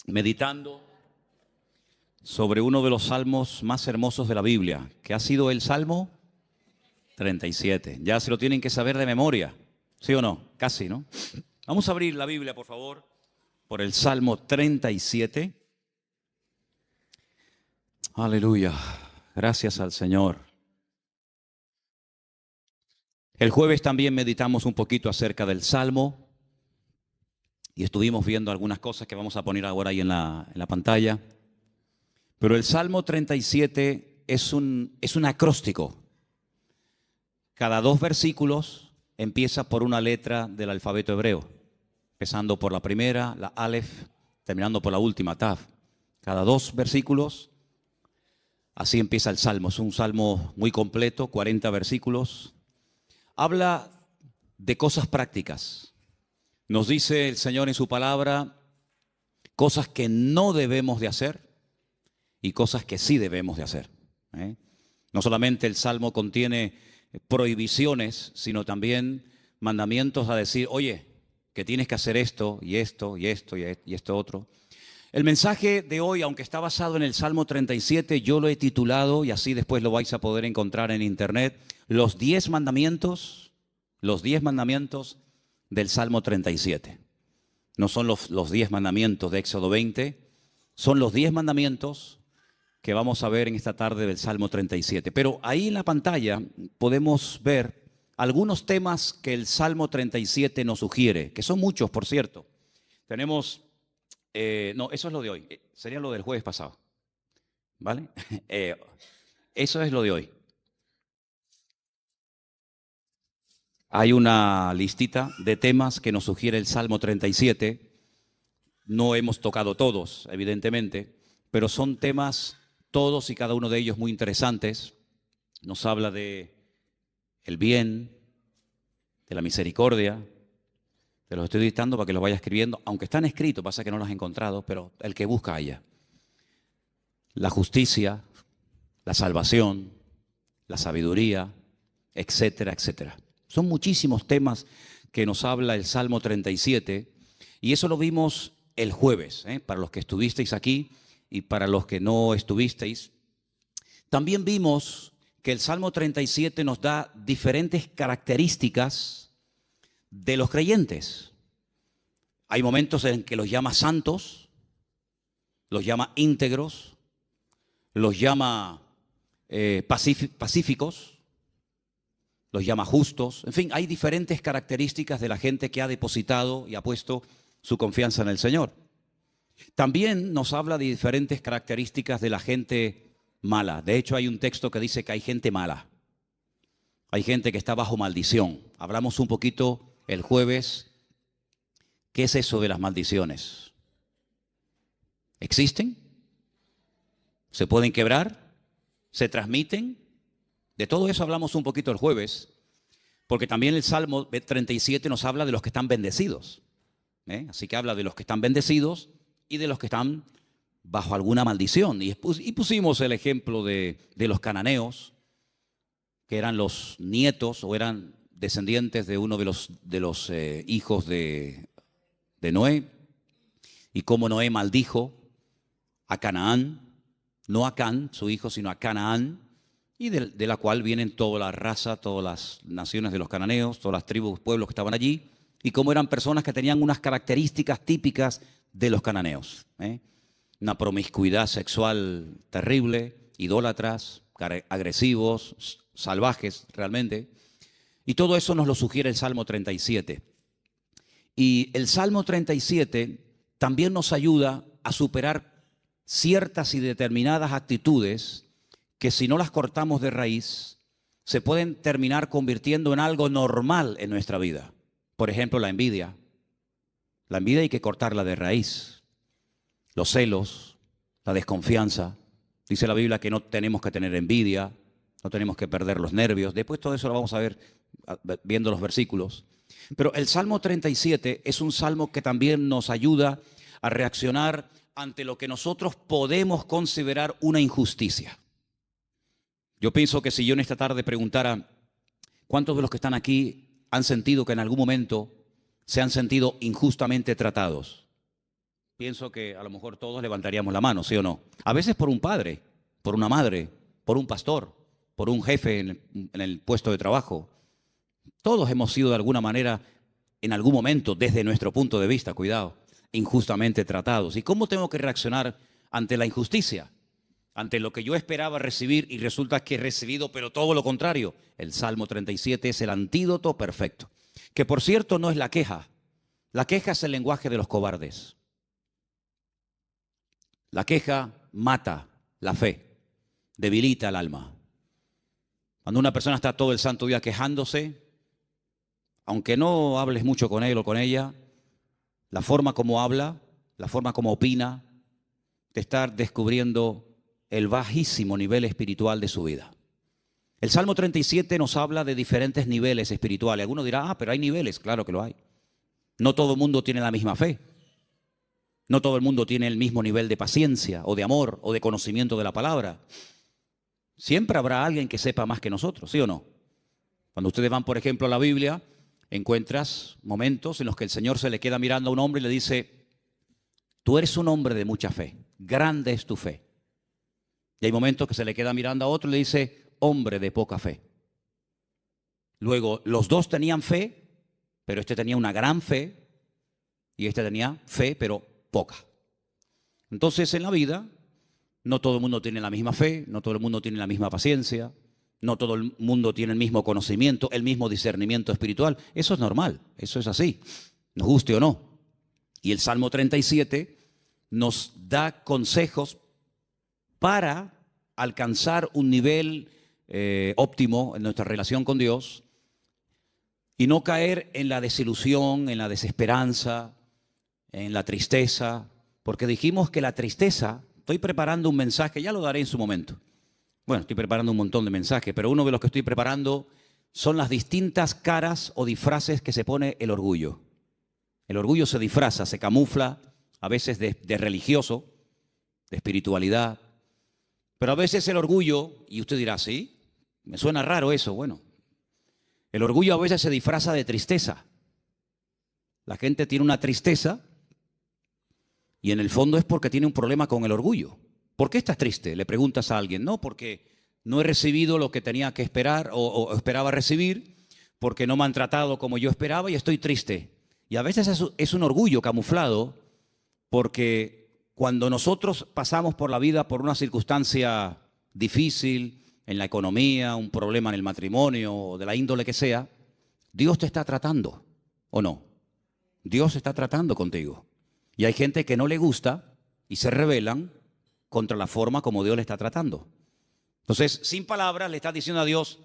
meditando sobre uno de los salmos más hermosos de la Biblia, que ha sido el Salmo 37. Ya se lo tienen que saber de memoria, ¿sí o no? Casi, ¿no? Vamos a abrir la Biblia, por favor, por el Salmo 37. Aleluya, gracias al Señor. El jueves también meditamos un poquito acerca del Salmo y estuvimos viendo algunas cosas que vamos a poner ahora ahí en la pantalla. Pero el Salmo 37 es un acróstico. Cada 2 versículos empieza por una letra del alfabeto hebreo, empezando por la primera, la Aleph, terminando por la última, Tav. Cada 2 versículos, así empieza el Salmo. Es un salmo muy completo, 40 versículos. Habla de cosas prácticas. Nos dice el Señor en su palabra cosas que no debemos de hacer y cosas que sí debemos de hacer. No solamente el Salmo contiene prohibiciones, sino también mandamientos a decir, oye, que tienes que hacer esto y esto y esto y esto otro. El mensaje de hoy, aunque está basado en el Salmo 37, yo lo he titulado, y así después lo vais a poder encontrar en internet, los 10 mandamientos del Salmo 37. No son los 10 mandamientos de Éxodo 20, son los 10 mandamientos que vamos a ver en esta tarde del Salmo 37. Pero ahí en la pantalla podemos ver algunos temas que el Salmo 37 nos sugiere, que son muchos, por cierto. Tenemos, no, eso es lo de hoy, sería lo del jueves pasado, ¿vale? Eso es lo de hoy. Hay una listita de temas que nos sugiere el Salmo 37. No hemos tocado todos, evidentemente, pero son temas, todos y cada uno de ellos muy interesantes. Nos habla de el bien, de la misericordia. Te los estoy dictando para que los vaya escribiendo, aunque están escritos, pasa que no los he encontrado, pero el que busca haya. La justicia, la salvación, la sabiduría, etcétera, etcétera. Son muchísimos temas que nos habla el Salmo 37 y eso lo vimos el jueves, para los que estuvisteis aquí y para los que no estuvisteis. También vimos que el Salmo 37 nos da diferentes características de los creyentes. Hay momentos en que los llama santos, los llama íntegros, los llama pacíficos, los llama justos. En fin, hay diferentes características de la gente que ha depositado y ha puesto su confianza en el Señor. También nos habla de diferentes características de la gente mala. De hecho, hay un texto que dice que hay gente mala. Hay gente que está bajo maldición. Hablamos un poquito el jueves. ¿Qué es eso de las maldiciones? ¿Existen? ¿Se pueden quebrar? ¿Se transmiten? De todo eso hablamos un poquito el jueves, porque también el Salmo 37 nos habla de los que están bendecidos. Así que habla de los que están bendecidos y de los que están bajo alguna maldición. Y pusimos el ejemplo de los cananeos, que eran los nietos o eran descendientes de uno de los hijos de Noé, y cómo Noé maldijo a Canaán, no a Can, su hijo, sino a Canaán, y de la cual vienen toda la raza, todas las naciones de los cananeos, todas las tribus, pueblos que estaban allí, y cómo eran personas que tenían unas características típicas de los cananeos. Una promiscuidad sexual terrible, idólatras, agresivos, salvajes realmente. Y todo eso nos lo sugiere el Salmo 37. Y el Salmo 37 también nos ayuda a superar ciertas y determinadas actitudes que si no las cortamos de raíz, se pueden terminar convirtiendo en algo normal en nuestra vida. Por ejemplo, la envidia. La envidia hay que cortarla de raíz. Los celos, la desconfianza. Dice la Biblia que no tenemos que tener envidia, no tenemos que perder los nervios. Después todo eso lo vamos a ver viendo los versículos. Pero el Salmo 37 es un salmo que también nos ayuda a reaccionar ante lo que nosotros podemos considerar una injusticia. Yo pienso que si yo en esta tarde preguntara, ¿cuántos de los que están aquí han sentido que en algún momento se han sentido injustamente tratados? pienso que a lo mejor todos levantaríamos la mano, ¿sí o no? A veces por un padre, por una madre, por un pastor, por un jefe en el puesto de trabajo. Todos hemos sido de alguna manera, en algún momento, desde nuestro punto de vista, cuidado, injustamente tratados. ¿Y cómo tengo que reaccionar ante la injusticia? Ante lo que yo esperaba recibir y resulta que he recibido, pero todo lo contrario. El Salmo 37 es el antídoto perfecto. Que por cierto no es la queja. La queja es el lenguaje de los cobardes. La queja mata la fe, debilita el alma. Cuando una persona está todo el santo día quejándose, aunque no hables mucho con él o con ella, la forma como habla, la forma como opina, te está descubriendo el bajísimo nivel espiritual de su vida. El Salmo 37 nos habla de diferentes niveles espirituales. Algunos dirán, pero hay niveles. Claro que lo hay. No todo el mundo tiene la misma fe. No todo el mundo tiene el mismo nivel de paciencia o de amor o de conocimiento de la palabra. Siempre habrá alguien que sepa más que nosotros, ¿sí o no? Cuando ustedes van, por ejemplo, a la Biblia, encuentras momentos en los que el Señor se le queda mirando a un hombre y le dice, tú eres un hombre de mucha fe, grande es tu fe. Y hay momentos que se le queda mirando a otro y le dice, hombre de poca fe. Luego, los dos tenían fe, pero este tenía una gran fe y este tenía fe, pero poca. Entonces, en la vida, no todo el mundo tiene la misma fe, no todo el mundo tiene la misma paciencia, no todo el mundo tiene el mismo conocimiento, el mismo discernimiento espiritual. Eso es normal, eso es así, nos guste o no. Y el Salmo 37 nos da consejos para alcanzar un nivel óptimo en nuestra relación con Dios y no caer en la desilusión, en la desesperanza, en la tristeza, porque dijimos que la tristeza, estoy preparando un mensaje, ya lo daré en su momento. Bueno, estoy preparando un montón de mensajes, pero uno de los que estoy preparando son las distintas caras o disfraces que se pone el orgullo. El orgullo se disfraza, se camufla, a veces de religioso, de espiritualidad, pero a veces el orgullo, y usted dirá, ¿sí? Me suena raro eso. Bueno, el orgullo a veces se disfraza de tristeza. La gente tiene una tristeza y en el fondo es porque tiene un problema con el orgullo. ¿Por qué estás triste? Le preguntas a alguien. No, porque no he recibido lo que tenía que esperar o esperaba recibir, porque no me han tratado como yo esperaba y estoy triste. Y a veces es un orgullo camuflado, porque cuando nosotros pasamos por la vida por una circunstancia difícil, en la economía, un problema en el matrimonio o de la índole que sea, Dios te está tratando, ¿o no? Dios está tratando contigo. Y hay gente que no le gusta y se rebelan contra la forma como Dios le está tratando. Entonces, sin palabras, le estás diciendo a Dios,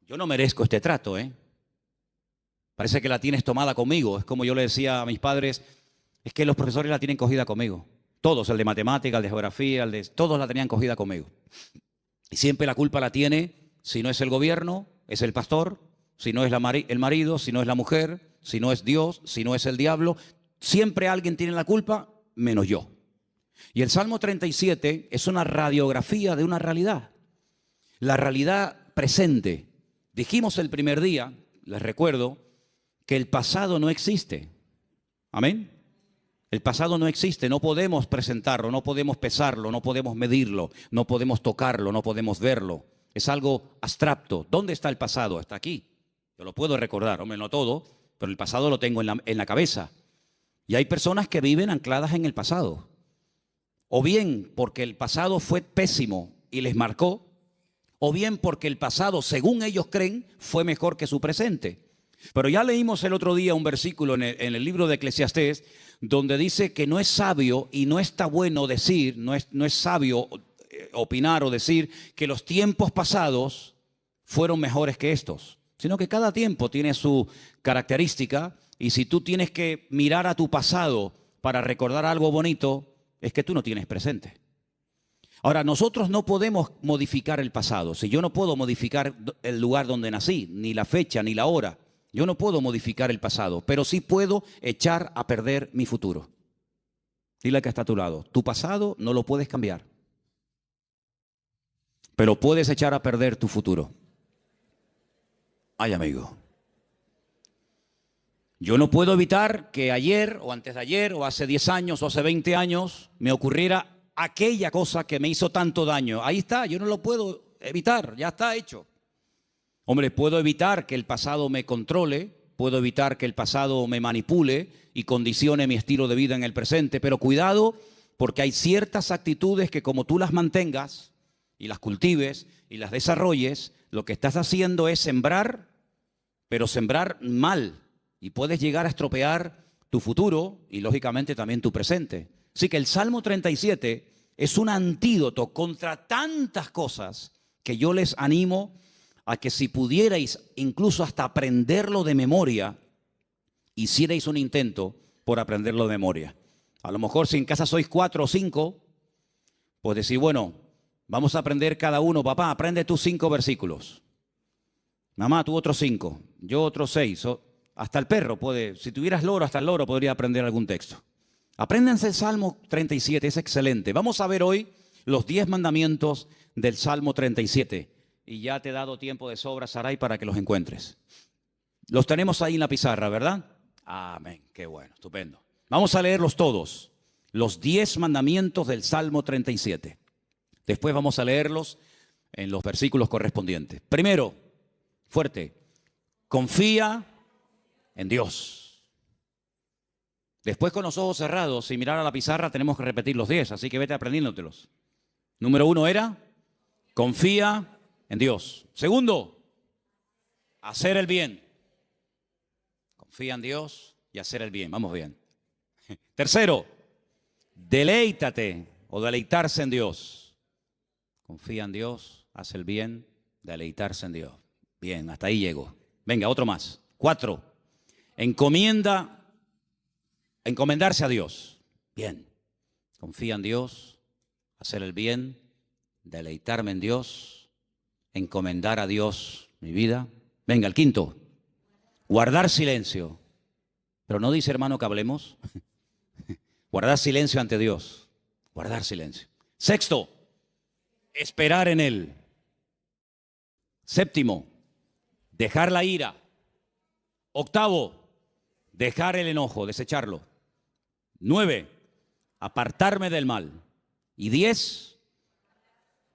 yo no merezco este trato, ¿eh? Parece que la tienes tomada conmigo. Es como yo le decía a mis padres, es que los profesores la tienen cogida conmigo. Todos, el de matemática, el de geografía, todos la tenían cogida conmigo. Y siempre la culpa la tiene, si no es el gobierno, es el pastor, si no es el marido, si no es la mujer, si no es Dios, si no es el diablo. Siempre alguien tiene la culpa, menos yo. Y el Salmo 37 es una radiografía de una realidad. La realidad presente. Dijimos el primer día, les recuerdo, que el pasado no existe. Amén. El pasado no existe, no podemos presentarlo, no podemos pesarlo, no podemos medirlo, no podemos tocarlo, no podemos verlo. Es algo abstracto. ¿Dónde está el pasado? Está aquí. Yo lo puedo recordar, hombre, no todo, pero el pasado lo tengo en la cabeza. Y hay personas que viven ancladas en el pasado. O bien porque el pasado fue pésimo y les marcó, o bien porque el pasado, según ellos creen, fue mejor que su presente. Pero ya leímos el otro día un versículo en el libro de Eclesiastés donde dice que no es sabio y no está bueno decir, no es sabio opinar o decir que los tiempos pasados fueron mejores que estos, sino que cada tiempo tiene su característica y si tú tienes que mirar a tu pasado para recordar algo bonito, es que tú no tienes presente. Ahora, nosotros no podemos modificar el pasado. Si yo no puedo modificar el lugar donde nací, ni la fecha, ni la hora, yo no puedo modificar el pasado, pero sí puedo echar a perder mi futuro. Dile al que está a tu lado, tu pasado no lo puedes cambiar, pero puedes echar a perder tu futuro. Ay, amigo. Yo no puedo evitar que ayer o antes de ayer o hace 10 años o hace 20 años me ocurriera aquella cosa que me hizo tanto daño. Ahí está, yo no lo puedo evitar, ya está hecho. Hombre, puedo evitar que el pasado me controle, puedo evitar que el pasado me manipule y condicione mi estilo de vida en el presente, pero cuidado, porque hay ciertas actitudes que como tú las mantengas y las cultives y las desarrolles, lo que estás haciendo es sembrar, pero sembrar mal, y puedes llegar a estropear tu futuro y lógicamente también tu presente. Así que el Salmo 37 es un antídoto contra tantas cosas que yo les animo a que si pudierais incluso hasta aprenderlo de memoria, hicierais un intento por aprenderlo de memoria. A lo mejor si en casa sois 4 o 5, pues decir, bueno, vamos a aprender cada uno. Papá, aprende tú 5 versículos. Mamá, tú otros 5. Yo otros 6. Hasta el perro puede, si tuvieras loro, hasta el loro podría aprender algún texto. Apréndanse el Salmo 37, es excelente. Vamos a ver hoy los 10 mandamientos del Salmo 37. Y ya te he dado tiempo de sobra, Saray, para que los encuentres. Los tenemos ahí en la pizarra, ¿verdad? Amén, qué bueno, estupendo. Vamos a leerlos todos, los 10 mandamientos del Salmo 37. Después vamos a leerlos en los versículos correspondientes. Primero, fuerte, confía en Dios. Después, con los ojos cerrados, sin mirar a la pizarra, tenemos que repetir los 10, así que vete aprendiéndotelos. Número 1 era, confía en Dios. Segundo, hacer el bien. Confía en Dios y hacer el bien. Vamos bien. Tercero, deleítate o deleitarse en Dios. Confía en Dios, hace el bien, deleitarse en Dios. Bien, hasta ahí llego. Venga, otro más. 4, encomendarse a Dios. Bien, confía en Dios, hacer el bien, deleitarme en Dios, encomendar a Dios mi vida. Venga, el 5, guardar silencio. Pero no dice, hermano, que hablemos. Guardar silencio ante Dios. Guardar silencio. 6, esperar en Él. 7, dejar la ira. 8, dejar el enojo, desecharlo. 9, apartarme del mal. Y 10,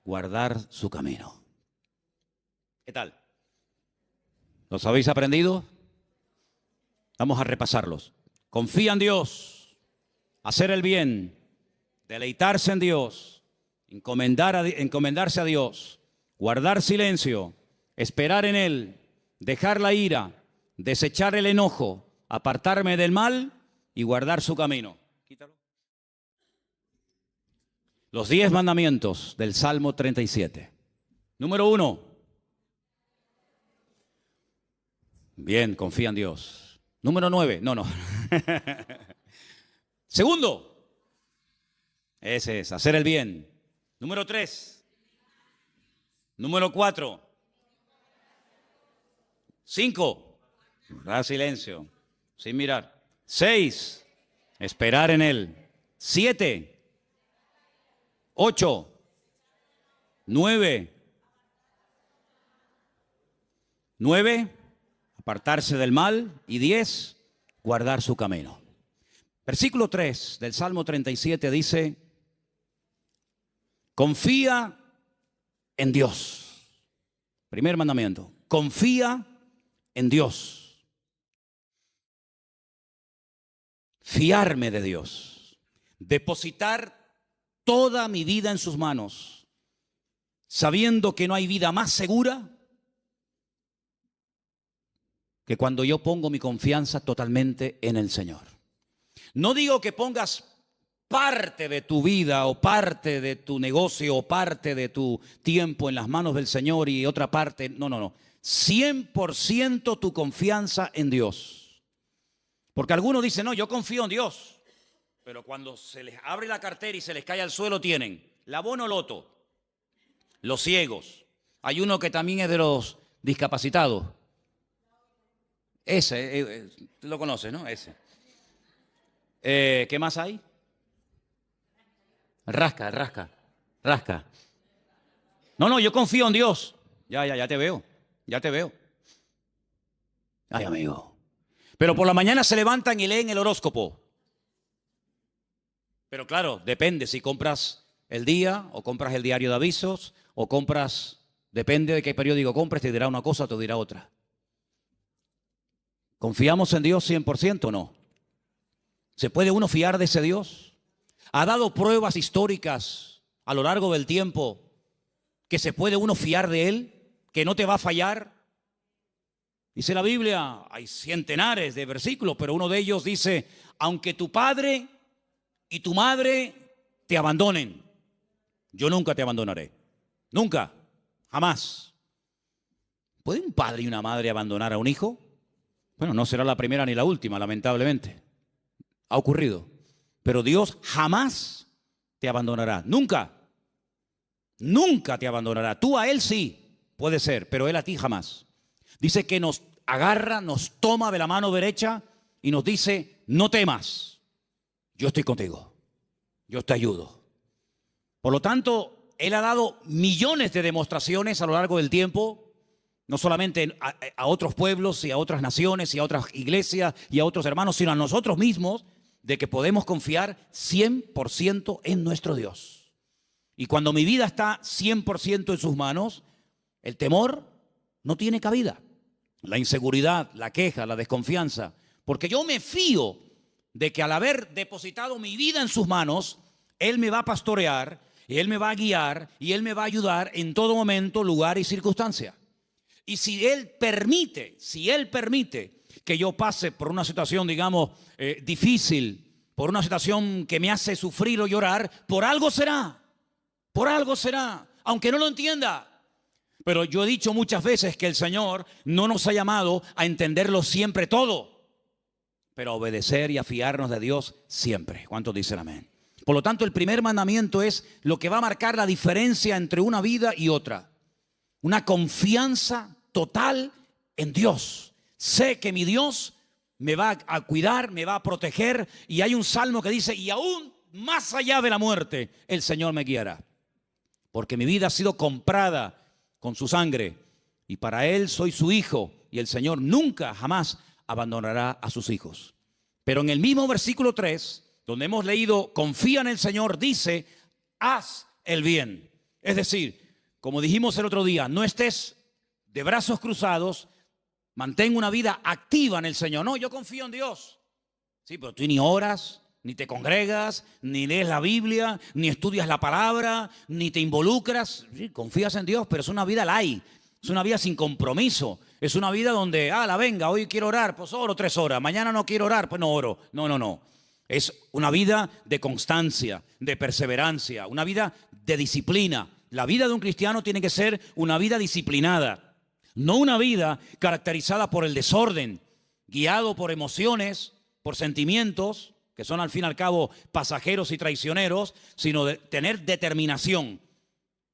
guardar su camino. ¿Qué tal? ¿Los habéis aprendido? Vamos a repasarlos. Confía en Dios, hacer el bien, deleitarse en Dios, encomendarse a Dios, guardar silencio, esperar en Él, dejar la ira, desechar el enojo, apartarme del mal y guardar su camino. Quítalo. Los 10 mandamientos del Salmo 37. Número 1. Bien, confía en Dios. Número 9. No. Segundo. Ese es, hacer el bien. Número 3. Número 4. 5. Guardar silencio, sin mirar. 6. Esperar en Él. 7. 8. 9. Apartarse del mal. Y 10. Guardar su camino. Versículo 3 del Salmo 37 dice, confía en Dios. Primer mandamiento, confía en Dios. Fiarme de Dios. Depositar toda mi vida en sus manos, sabiendo que no hay vida más segura que cuando yo pongo mi confianza totalmente en el Señor. No digo que pongas parte de tu vida o parte de tu negocio o parte de tu tiempo en las manos del Señor y otra parte, no. 100% tu confianza en Dios. Porque algunos dicen, no, yo confío en Dios. Pero cuando se les abre la cartera y se les cae al suelo tienen la Bonoloto, los ciegos. Hay uno que también es de los discapacitados. Ese, lo conoces, ¿no? Ese. ¿Qué más hay? Rasca. No, yo confío en Dios. Ya te veo. Ay, amigo. Pero por la mañana se levantan y leen el horóscopo. Pero claro, depende si compras el día o compras el diario de avisos o compras, depende de qué periódico compres, te dirá una cosa o te dirá otra. ¿Confiamos en Dios 100% o no? ¿Se puede uno fiar de ese Dios? ¿Ha dado pruebas históricas a lo largo del tiempo que se puede uno fiar de Él? ¿Que no te va a fallar? Dice la Biblia, hay centenares de versículos, pero uno de ellos dice, aunque tu padre y tu madre te abandonen, yo nunca te abandonaré. Nunca, jamás. ¿Puede un padre y una madre abandonar a un hijo? Bueno, no será la primera ni la última, lamentablemente. Ha ocurrido. Pero Dios jamás te abandonará. Nunca. Nunca te abandonará. Tú a Él sí, puede ser, pero Él a ti jamás. Dice que nos agarra, nos toma de la mano derecha y nos dice, no temas, yo estoy contigo, yo te ayudo. Por lo tanto, Él ha dado millones de demostraciones a lo largo del tiempo, no solamente a otros pueblos y a otras naciones y a otras iglesias y a otros hermanos, sino a nosotros mismos, de que podemos confiar 100% en nuestro Dios. Y cuando mi vida está 100% en sus manos, el temor no tiene cabida. La inseguridad, la queja, la desconfianza. Porque yo me fío de que al haber depositado mi vida en sus manos, Él me va a pastorear, y Él me va a guiar y Él me va a ayudar en todo momento, lugar y circunstancia. Y si Él permite que yo pase por una situación, digamos, difícil, por una situación que me hace sufrir o llorar, por algo será, aunque no lo entienda. Pero yo he dicho muchas veces que el Señor no nos ha llamado a entenderlo siempre todo, pero a obedecer y a fiarnos de Dios siempre. ¿Cuántos dicen amén? Por lo tanto, el primer mandamiento es lo que va a marcar la diferencia entre una vida y otra. Una confianza total en Dios. Sé que mi Dios me va a cuidar, me va a proteger. Y hay un salmo que dice, y aún más allá de la muerte, el Señor me guiará. Porque mi vida ha sido comprada con su sangre. Y para Él soy su hijo. Y el Señor nunca, jamás abandonará a sus hijos. Pero en el mismo versículo 3, donde hemos leído, confía en el Señor, dice, haz el bien. Es decir, como dijimos el otro día, no estés de brazos cruzados, mantén una vida activa en el Señor. No, yo confío en Dios. Sí, pero tú ni oras, ni te congregas, ni lees la Biblia, ni estudias la palabra, ni te involucras. Sí, confías en Dios, pero es una vida light, es una vida sin compromiso. Es una vida donde, venga, hoy quiero orar, pues oro 3 horas. Mañana no quiero orar, pues no oro. No. Es una vida de constancia, de perseverancia, una vida de disciplina. La vida de un cristiano tiene que ser una vida disciplinada, no una vida caracterizada por el desorden, guiado por emociones, por sentimientos, que son al fin y al cabo pasajeros y traicioneros, sino de tener determinación.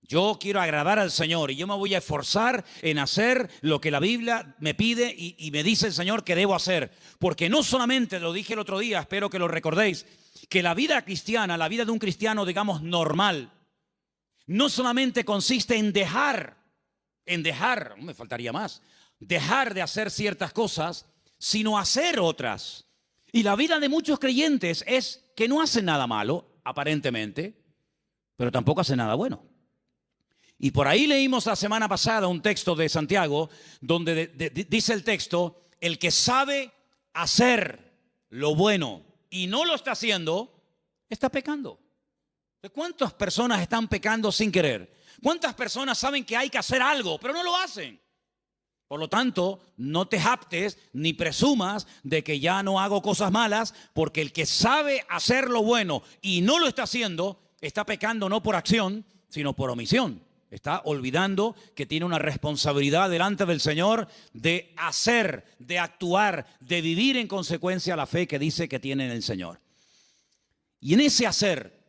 Yo quiero agradar al Señor y yo me voy a esforzar en hacer lo que la Biblia me pide y me dice el Señor que debo hacer. Porque no solamente, lo dije el otro día, espero que lo recordéis, que la vida cristiana, la vida de un cristiano, digamos, normal, no solamente consiste en dejar, me faltaría más, dejar de hacer ciertas cosas, sino hacer otras. Y la vida de muchos creyentes es que no hacen nada malo, aparentemente, pero tampoco hacen nada bueno. Y por ahí leímos la semana pasada un texto de Santiago donde dice el texto, el que sabe hacer lo bueno y no lo está haciendo, está pecando. ¿Cuántas personas están pecando sin querer? ¿Cuántas personas saben que hay que hacer algo, pero no lo hacen? Por lo tanto, no te jactes ni presumas de que ya no hago cosas malas, porque el que sabe hacer lo bueno y no lo está haciendo, está pecando no por acción, sino por omisión. Está olvidando que tiene una responsabilidad delante del Señor de hacer, de actuar, de vivir en consecuencia la fe que dice que tiene en el Señor. Y en ese hacer,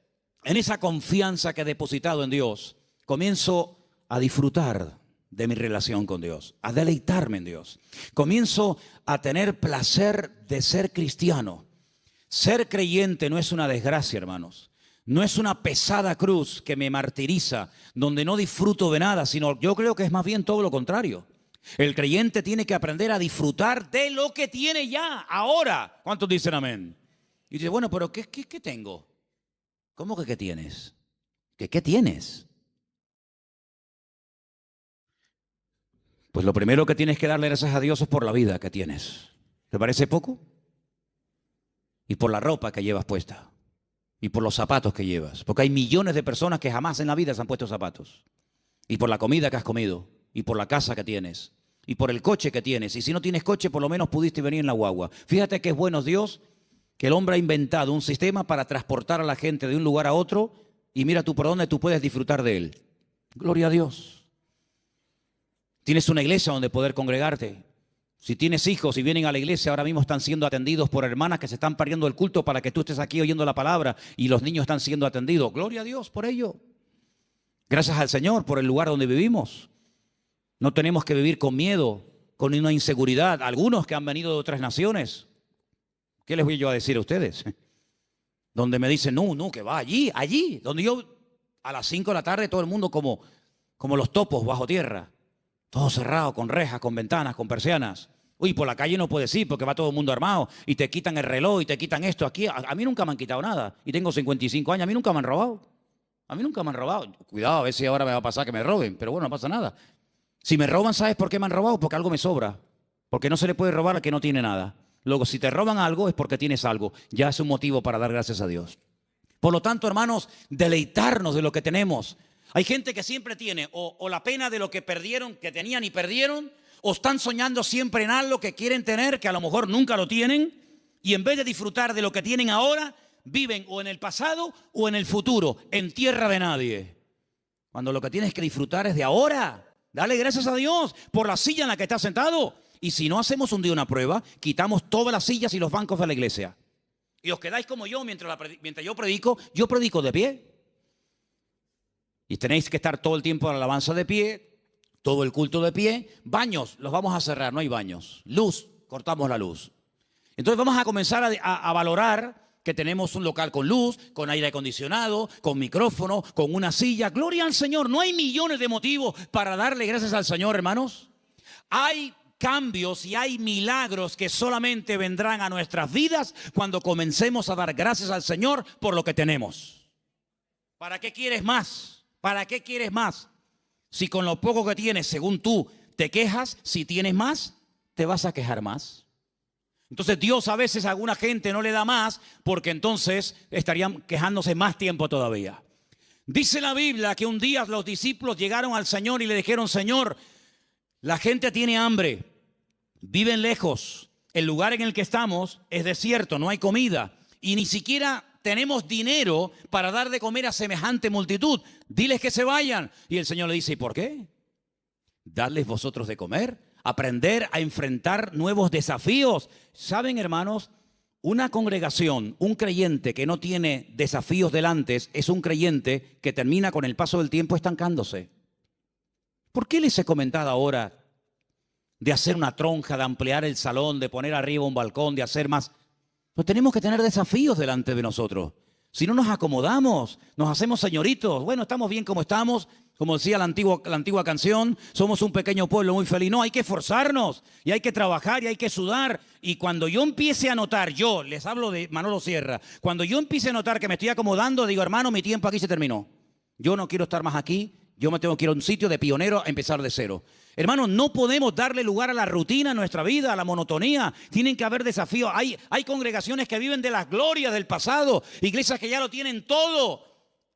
en esa confianza que he depositado en Dios, comienzo a disfrutar de mi relación con Dios, a deleitarme en Dios. Comienzo a tener placer de ser cristiano. Ser creyente no es una desgracia, hermanos. No es una pesada cruz que me martiriza, donde no disfruto de nada, sino yo creo que es más bien todo lo contrario. El creyente tiene que aprender a disfrutar de lo que tiene ya, ahora. ¿Cuántos dicen amén? Y dice, bueno, pero ¿qué tengo? ¿Cómo que qué tienes? ¿Qué tienes? Pues lo primero que tienes que darle gracias a Dios es por la vida que tienes. ¿Te parece poco? Y por la ropa que llevas puesta. Y por los zapatos que llevas. Porque hay millones de personas que jamás en la vida se han puesto zapatos. Y por la comida que has comido. Y por la casa que tienes. Y por el coche que tienes. Y si no tienes coche, por lo menos pudiste venir en la guagua. Fíjate que es bueno Dios que el hombre ha inventado un sistema para transportar a la gente de un lugar a otro. Y mira tú por dónde tú puedes disfrutar de él. Gloria a Dios. Tienes una iglesia donde poder congregarte. Si tienes hijos y vienen a la iglesia, ahora mismo están siendo atendidos por hermanas que se están perdiendo el culto para que tú estés aquí oyendo la palabra y los niños están siendo atendidos. Gloria a Dios por ello. Gracias al Señor por el lugar donde vivimos. No tenemos que vivir con miedo, con una inseguridad. Algunos que han venido de otras naciones, ¿qué les voy yo a decir a ustedes? Donde me dicen, no, que va allí. Donde yo a las 5 de la tarde todo el mundo como los topos bajo tierra. Todo cerrado, con rejas, con ventanas, con persianas. Uy, por la calle no puedes ir porque va todo el mundo armado y te quitan el reloj y te quitan esto. Aquí a mí nunca me han quitado nada y tengo 55 años, a mí nunca me han robado. A mí nunca me han robado. Cuidado, a ver si ahora me va a pasar que me roben, pero bueno, no pasa nada. Si me roban, ¿sabes por qué me han robado? Porque algo me sobra. Porque no se le puede robar al que no tiene nada. Luego, si te roban algo es porque tienes algo. Ya es un motivo para dar gracias a Dios. Por lo tanto, hermanos, deleitarnos de lo que tenemos. Hay gente que siempre tiene o la pena de lo que perdieron, que tenían y perdieron, o están soñando siempre en algo que quieren tener, que a lo mejor nunca lo tienen, y en vez de disfrutar de lo que tienen ahora, viven o en el pasado o en el futuro, en tierra de nadie. Cuando lo que tienes que disfrutar es de ahora. Dale gracias a Dios por la silla en la que estás sentado. Y si no hacemos un día una prueba, quitamos todas las sillas y los bancos de la iglesia. Y os quedáis como yo mientras yo predico de pie. Y tenéis que estar todo el tiempo en la alabanza de pie, todo el culto de pie. Baños, los vamos a cerrar, no hay baños. Luz, cortamos la luz. Entonces vamos a comenzar a valorar que tenemos un local con luz, con aire acondicionado, con micrófono, con una silla. Gloria al Señor. No hay millones de motivos para darle gracias al Señor, hermanos. Hay cambios y hay milagros que solamente vendrán a nuestras vidas cuando comencemos a dar gracias al Señor por lo que tenemos. ¿Para qué quieres más? ¿Para qué quieres más? Si con lo poco que tienes, según tú, te quejas, si tienes más, te vas a quejar más. Entonces Dios a veces a alguna gente no le da más porque entonces estarían quejándose más tiempo todavía. Dice la Biblia que un día los discípulos llegaron al Señor y le dijeron, Señor, la gente tiene hambre, viven lejos, el lugar en el que estamos es desierto, no hay comida y ni siquiera tenemos dinero para dar de comer a semejante multitud. Diles que se vayan. Y el Señor le dice, ¿y por qué? Darles vosotros de comer, aprender a enfrentar nuevos desafíos. ¿Saben, hermanos? Una congregación, un creyente que no tiene desafíos delante es un creyente que termina con el paso del tiempo estancándose. ¿Por qué les he comentado ahora de hacer una tronja, de ampliar el salón, de poner arriba un balcón, de hacer más? Pues tenemos que tener desafíos delante de nosotros. Si no nos acomodamos, nos hacemos señoritos. Bueno, estamos bien como estamos. Como decía la antigua canción, somos un pequeño pueblo muy feliz. No, hay que esforzarnos y hay que trabajar y hay que sudar. Y cuando yo empiece a notar, yo les hablo de Manolo Sierra, cuando yo empiece a notar que me estoy acomodando, digo, hermano, mi tiempo aquí se terminó. Yo no quiero estar más aquí. Yo me tengo que ir a un sitio de pionero a empezar de cero. Hermanos, no podemos darle lugar a la rutina en nuestra vida, a la monotonía. Tienen que haber desafíos. Hay congregaciones que viven de las glorias del pasado, iglesias que ya lo tienen todo.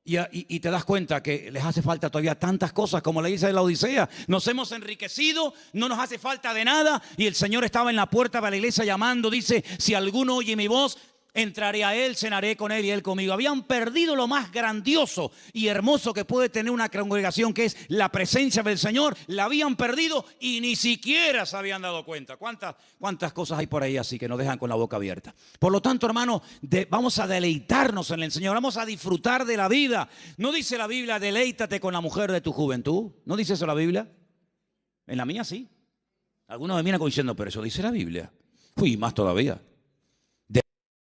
Y te das cuenta que les hace falta todavía tantas cosas, como le dice la Odisea. Nos hemos enriquecido, no nos hace falta de nada. Y el Señor estaba en la puerta de la iglesia llamando. Dice, si alguno oye mi voz, entraré a él, cenaré con él y él conmigo. Habían perdido lo más grandioso y hermoso que puede tener una congregación, que es la presencia del Señor. La habían perdido y ni siquiera se habían dado cuenta. ¿Cuántas cosas hay por ahí así que nos dejan con la boca abierta? Por lo tanto, hermano, vamos a deleitarnos en el Señor. Vamos a disfrutar de la vida. ¿No dice la Biblia, deleítate con la mujer de tu juventud? ¿No dice eso la Biblia? En la mía sí. Algunos me vienen diciendo, pero eso dice la Biblia. Uy, más todavía.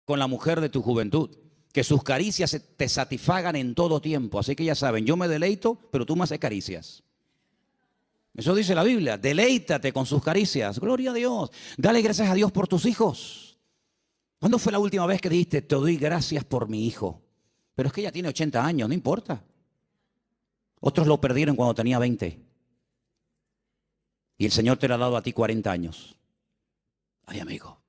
Con la mujer de tu juventud, que sus caricias te satisfagan en todo tiempo. Así que ya saben, yo me deleito, pero tú me haces caricias. Eso dice la Biblia. Deleítate con sus caricias. Gloria a Dios. Dale gracias a Dios por tus hijos. ¿Cuándo fue la última vez que dijiste, te doy gracias por mi hijo? Pero es que ella tiene 80 años, no importa. Otros lo perdieron cuando tenía 20. Y el Señor te lo ha dado a ti 40 años. Ay, amigo.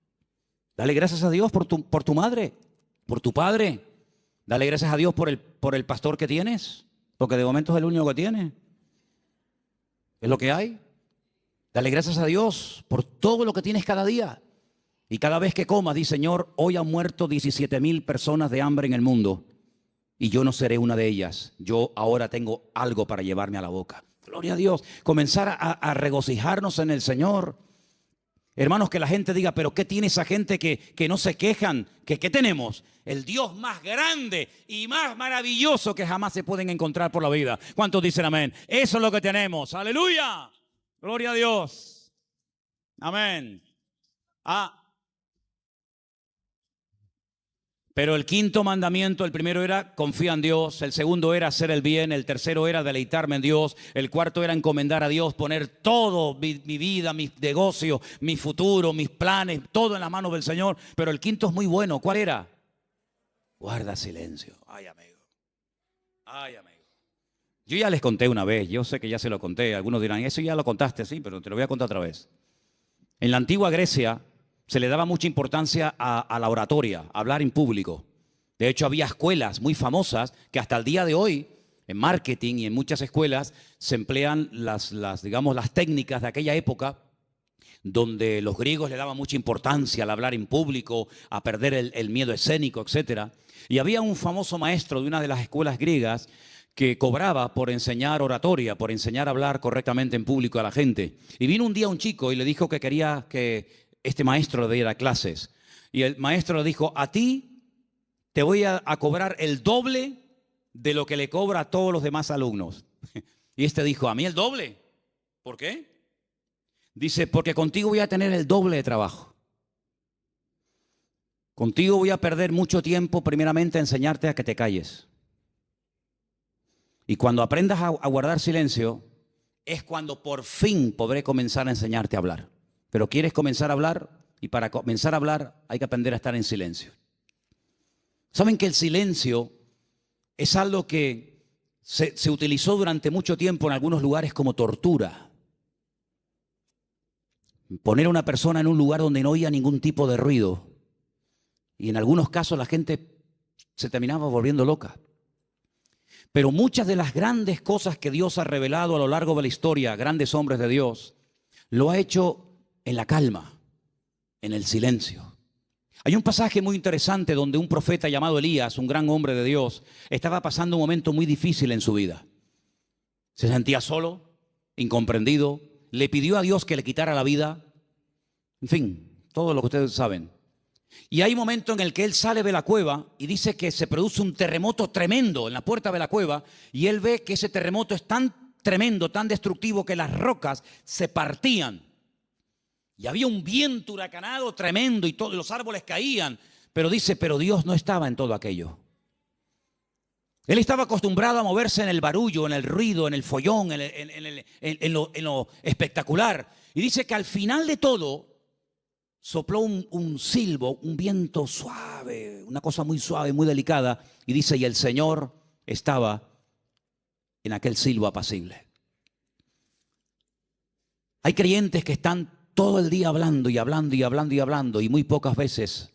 Dale gracias a Dios por tu madre, por tu padre. Dale gracias a Dios por el pastor que tienes. Porque de momento es el único que tiene. Es lo que hay. Dale gracias a Dios por todo lo que tienes cada día. Y cada vez que comas, di, Señor, hoy han muerto 17,000 personas de hambre en el mundo. Y yo no seré una de ellas. Yo ahora tengo algo para llevarme a la boca. Gloria a Dios. Comenzar a regocijarnos en el Señor. Hermanos, que la gente diga, pero ¿qué tiene esa gente que no se quejan? ¿Qué tenemos? El Dios más grande y más maravilloso que jamás se pueden encontrar por la vida. ¿Cuántos dicen amén? Eso es lo que tenemos. ¡Aleluya! Gloria a Dios. Amén. Pero el quinto mandamiento, el primero era confía en Dios, el segundo era hacer el bien, el tercero era deleitarme en Dios, el cuarto era encomendar a Dios, poner todo, mi vida, mis negocios, mi futuro, mis planes, todo en las manos del Señor. Pero el quinto es muy bueno. ¿Cuál era? Guarda silencio. Ay, amigo. Ay, amigo. Yo ya les conté una vez, yo sé que ya se lo conté. Algunos dirán, eso ya lo contaste, sí, pero te lo voy a contar otra vez. En la antigua Grecia se le daba mucha importancia a la oratoria, a hablar en público. De hecho, había escuelas muy famosas que hasta el día de hoy, en marketing y en muchas escuelas, se emplean digamos, las técnicas de aquella época, donde los griegos le daban mucha importancia al hablar en público, a perder el miedo escénico, etc. Y había un famoso maestro de una de las escuelas griegas que cobraba por enseñar oratoria, por enseñar a hablar correctamente en público a la gente. Y vino un día un chico y le dijo que quería que este maestro le diera clases. Y el maestro le dijo, a ti te voy a cobrar el doble de lo que le cobra a todos los demás alumnos. Y este dijo, ¿a mí el doble? ¿Por qué? Dice, porque contigo voy a tener el doble de trabajo. Contigo voy a perder mucho tiempo primeramente a enseñarte a que te calles. Y cuando aprendas a guardar silencio, es cuando por fin podré comenzar a enseñarte a hablar. Pero quieres comenzar a hablar, y para comenzar a hablar hay que aprender a estar en silencio. ¿Saben que el silencio es algo que se utilizó durante mucho tiempo en algunos lugares como tortura? Poner a una persona en un lugar donde no oía ningún tipo de ruido. Y en algunos casos la gente se terminaba volviendo loca. Pero muchas de las grandes cosas que Dios ha revelado a lo largo de la historia, grandes hombres de Dios, lo ha hecho en la calma, en el silencio. Hay un pasaje muy interesante donde un profeta llamado Elías, un gran hombre de Dios, estaba pasando un momento muy difícil en su vida. Se sentía solo, incomprendido, le pidió a Dios que le quitara la vida. En fin, todo lo que ustedes saben. Y hay un momento en el que él sale de la cueva y dice que se produce un terremoto tremendo en la puerta de la cueva, y él ve que ese terremoto es tan tremendo, tan destructivo, que las rocas se partían. Y había un viento huracanado tremendo y todos los árboles caían. Pero dice, pero Dios no estaba en todo aquello. Él estaba acostumbrado a moverse en el barullo, en el ruido, en el follón, en lo espectacular. Y dice que al final de todo sopló un silbo, un viento suave, una cosa muy suave, muy delicada. Y dice, y el Señor estaba en aquel silbo apacible. Hay creyentes que están todo el día hablando y hablando y hablando y hablando, y muy pocas veces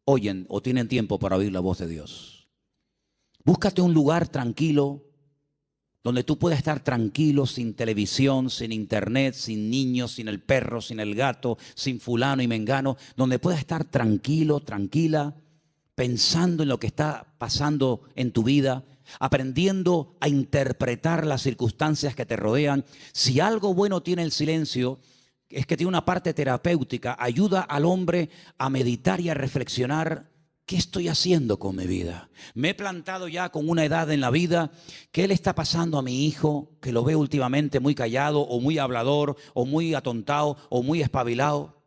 oyen o tienen tiempo para oír la voz de Dios. Búscate un lugar tranquilo, donde tú puedas estar tranquilo, sin televisión, sin internet, sin niños, sin el perro, sin el gato, sin fulano y mengano, donde puedas estar tranquilo, tranquila, pensando en lo que está pasando en tu vida, aprendiendo a interpretar las circunstancias que te rodean. Si algo bueno tiene el silencio, es que tiene una parte terapéutica, ayuda al hombre a meditar y a reflexionar. ¿Qué estoy haciendo con mi vida? Me he plantado ya con una edad en la vida. ¿Qué le está pasando a mi hijo, que lo veo últimamente muy callado o muy hablador o muy atontado o muy espabilado?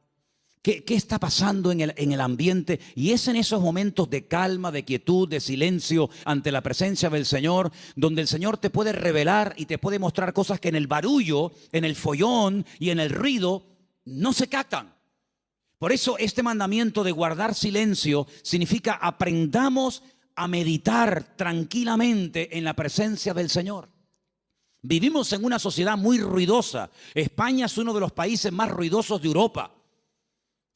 ¿Qué está pasando en el ambiente? Y es en esos momentos de calma, de quietud, de silencio ante la presencia del Señor, donde el Señor te puede revelar y te puede mostrar cosas que en el barullo, en el follón y en el ruido no se captan. Por eso este mandamiento de guardar silencio significa aprendamos a meditar tranquilamente en la presencia del Señor. Vivimos en una sociedad muy ruidosa. España es uno de los países más ruidosos de Europa.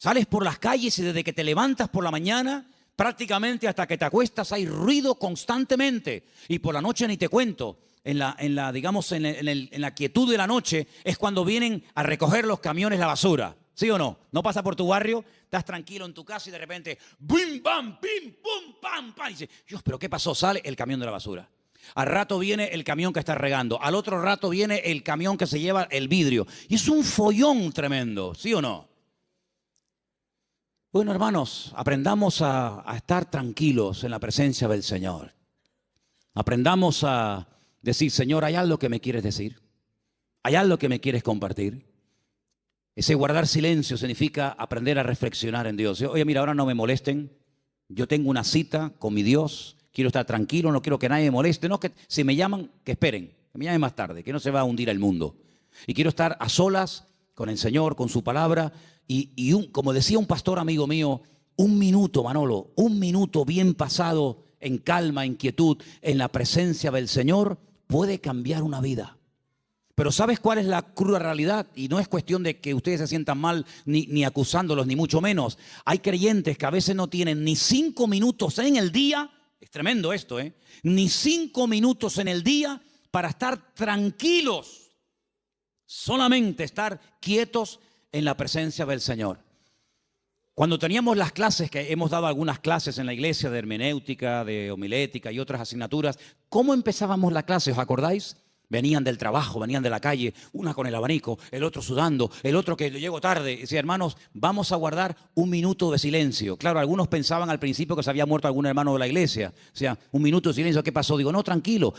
Sales por las calles y desde que te levantas por la mañana, prácticamente hasta que te acuestas hay ruido constantemente. Y por la noche ni te cuento. En la quietud de la noche es cuando vienen a recoger los camiones la basura. ¿Sí o no? No pasa por tu barrio, estás tranquilo en tu casa y de repente ¡bim, bam, pim, pum, pam, pam! Y dices, Dios, ¿pero qué pasó? Sale el camión de la basura. Al rato viene el camión que está regando. Al otro rato viene el camión que se lleva el vidrio. Y es un follón tremendo. ¿Sí o no? Bueno, hermanos, aprendamos a estar tranquilos en la presencia del Señor. Aprendamos a decir, Señor, ¿hay algo que me quieres decir? ¿Hay algo que me quieres compartir? Ese guardar silencio significa aprender a reflexionar en Dios. Oye, mira, ahora no me molesten. Yo tengo una cita con mi Dios. Quiero estar tranquilo, no quiero que nadie me moleste. No, que si me llaman, que esperen. Que me llamen más tarde, que no se va a hundir el mundo. Y quiero estar a solas con el Señor, con su palabra. Como decía un pastor amigo mío, un minuto, Manolo, un minuto bien pasado en calma, en quietud, en la presencia del Señor, puede cambiar una vida. Pero ¿sabes cuál es la cruda realidad? Y no es cuestión de que ustedes se sientan mal ni acusándolos, ni mucho menos. Hay creyentes que a veces no tienen ni 5 minutos en el día, es tremendo esto, ni 5 minutos en el día para estar tranquilos, solamente estar quietos en la presencia del Señor. Cuando teníamos las clases, que hemos dado algunas clases en la iglesia de hermenéutica, de homilética y otras asignaturas, ¿cómo empezábamos la clase? ¿Os acordáis? Venían del trabajo, venían de la calle, una con el abanico, el otro sudando, el otro que llegó tarde. Decía, hermanos, vamos a guardar un minuto de silencio. Claro, algunos pensaban al principio que se había muerto algún hermano de la iglesia. O sea, un minuto de silencio, ¿qué pasó? Digo, no, tranquilo.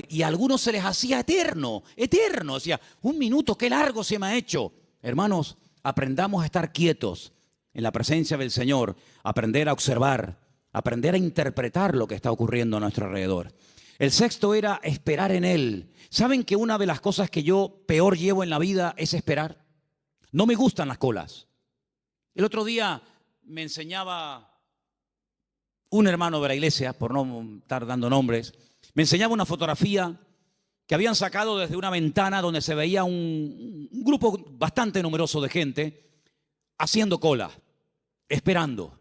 Y a algunos se les hacía eterno, eterno. O sea, un minuto, qué largo se me ha hecho. Hermanos, aprendamos a estar quietos en la presencia del Señor, aprender a observar, aprender a interpretar lo que está ocurriendo a nuestro alrededor. El sexto era esperar en Él. ¿Saben que una de las cosas que yo peor llevo en la vida es esperar? No me gustan las colas. El otro día me enseñaba un hermano de la iglesia, por no estar dando nombres, me enseñaba una fotografía que habían sacado desde una ventana donde se veía un grupo bastante numeroso de gente haciendo cola, esperando.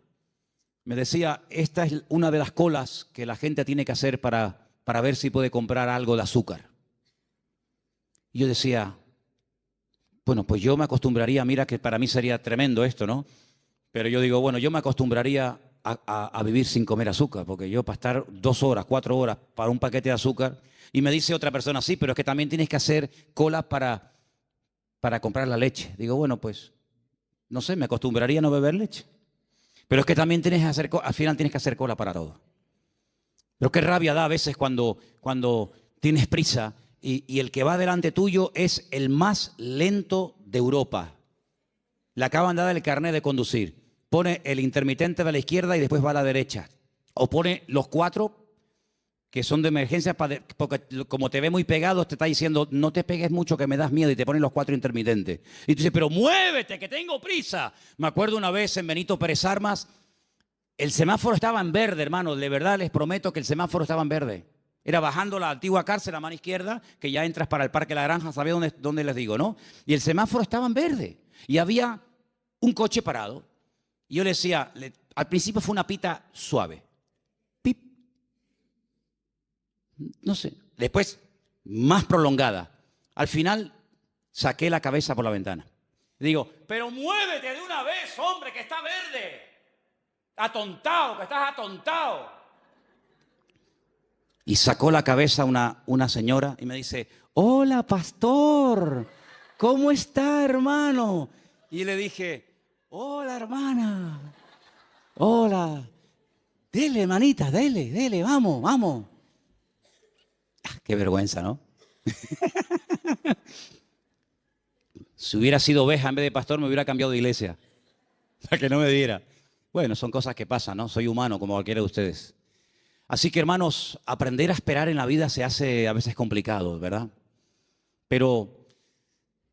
Me decía, esta es una de las colas que la gente tiene que hacer para ver si puede comprar algo de azúcar. Y yo decía, bueno, pues yo me acostumbraría, mira que para mí sería tremendo esto, ¿no? Pero yo digo, bueno, yo me acostumbraría a vivir sin comer azúcar, porque yo para estar 2 horas, 4 horas para un paquete de azúcar, y me dice otra persona, sí, pero es que también tienes que hacer cola para comprar la leche. Digo, bueno, pues, no sé, me acostumbraría a no beber leche. Pero es que también al final tienes que hacer cola para todo. Pero qué rabia da a veces cuando tienes prisa y el que va delante tuyo es el más lento de Europa. Le acaban de dar el carnet de conducir. Pone el intermitente de la izquierda y después va a la derecha. O pone los 4 que son de emergencia, porque como te ve muy pegado, te está diciendo, no te pegues mucho que me das miedo, y te ponen los 4 intermitentes. Y tú dices, pero muévete, que tengo prisa. Me acuerdo una vez en Benito Pérez Armas, el semáforo estaba en verde, hermano. De verdad les prometo que el semáforo estaba en verde. Era bajando la antigua cárcel a mano izquierda, que ya entras para el Parque La Granja, ¿sabéis dónde les digo, no? Y el semáforo estaba en verde. Y había un coche parado. Y yo le decía, al principio fue una pita suave. Pip. No sé. Después, más prolongada. Al final, saqué la cabeza por la ventana. Digo, pero muévete de una vez, hombre, que está verde. Atontado, que estás atontado. Y sacó la cabeza una señora y me dice, hola, pastor, ¿cómo está, hermano? Y le dije, hola, hermana, hola, dele, hermanita, dele, vamos, vamos. Qué vergüenza, ¿no? Si hubiera sido oveja en vez de pastor, me hubiera cambiado de iglesia. para que no me diera. Bueno, son cosas que pasan, ¿no? Soy humano como cualquiera de ustedes. Así que, hermanos, aprender a esperar en la vida se hace a veces complicado, ¿verdad? Pero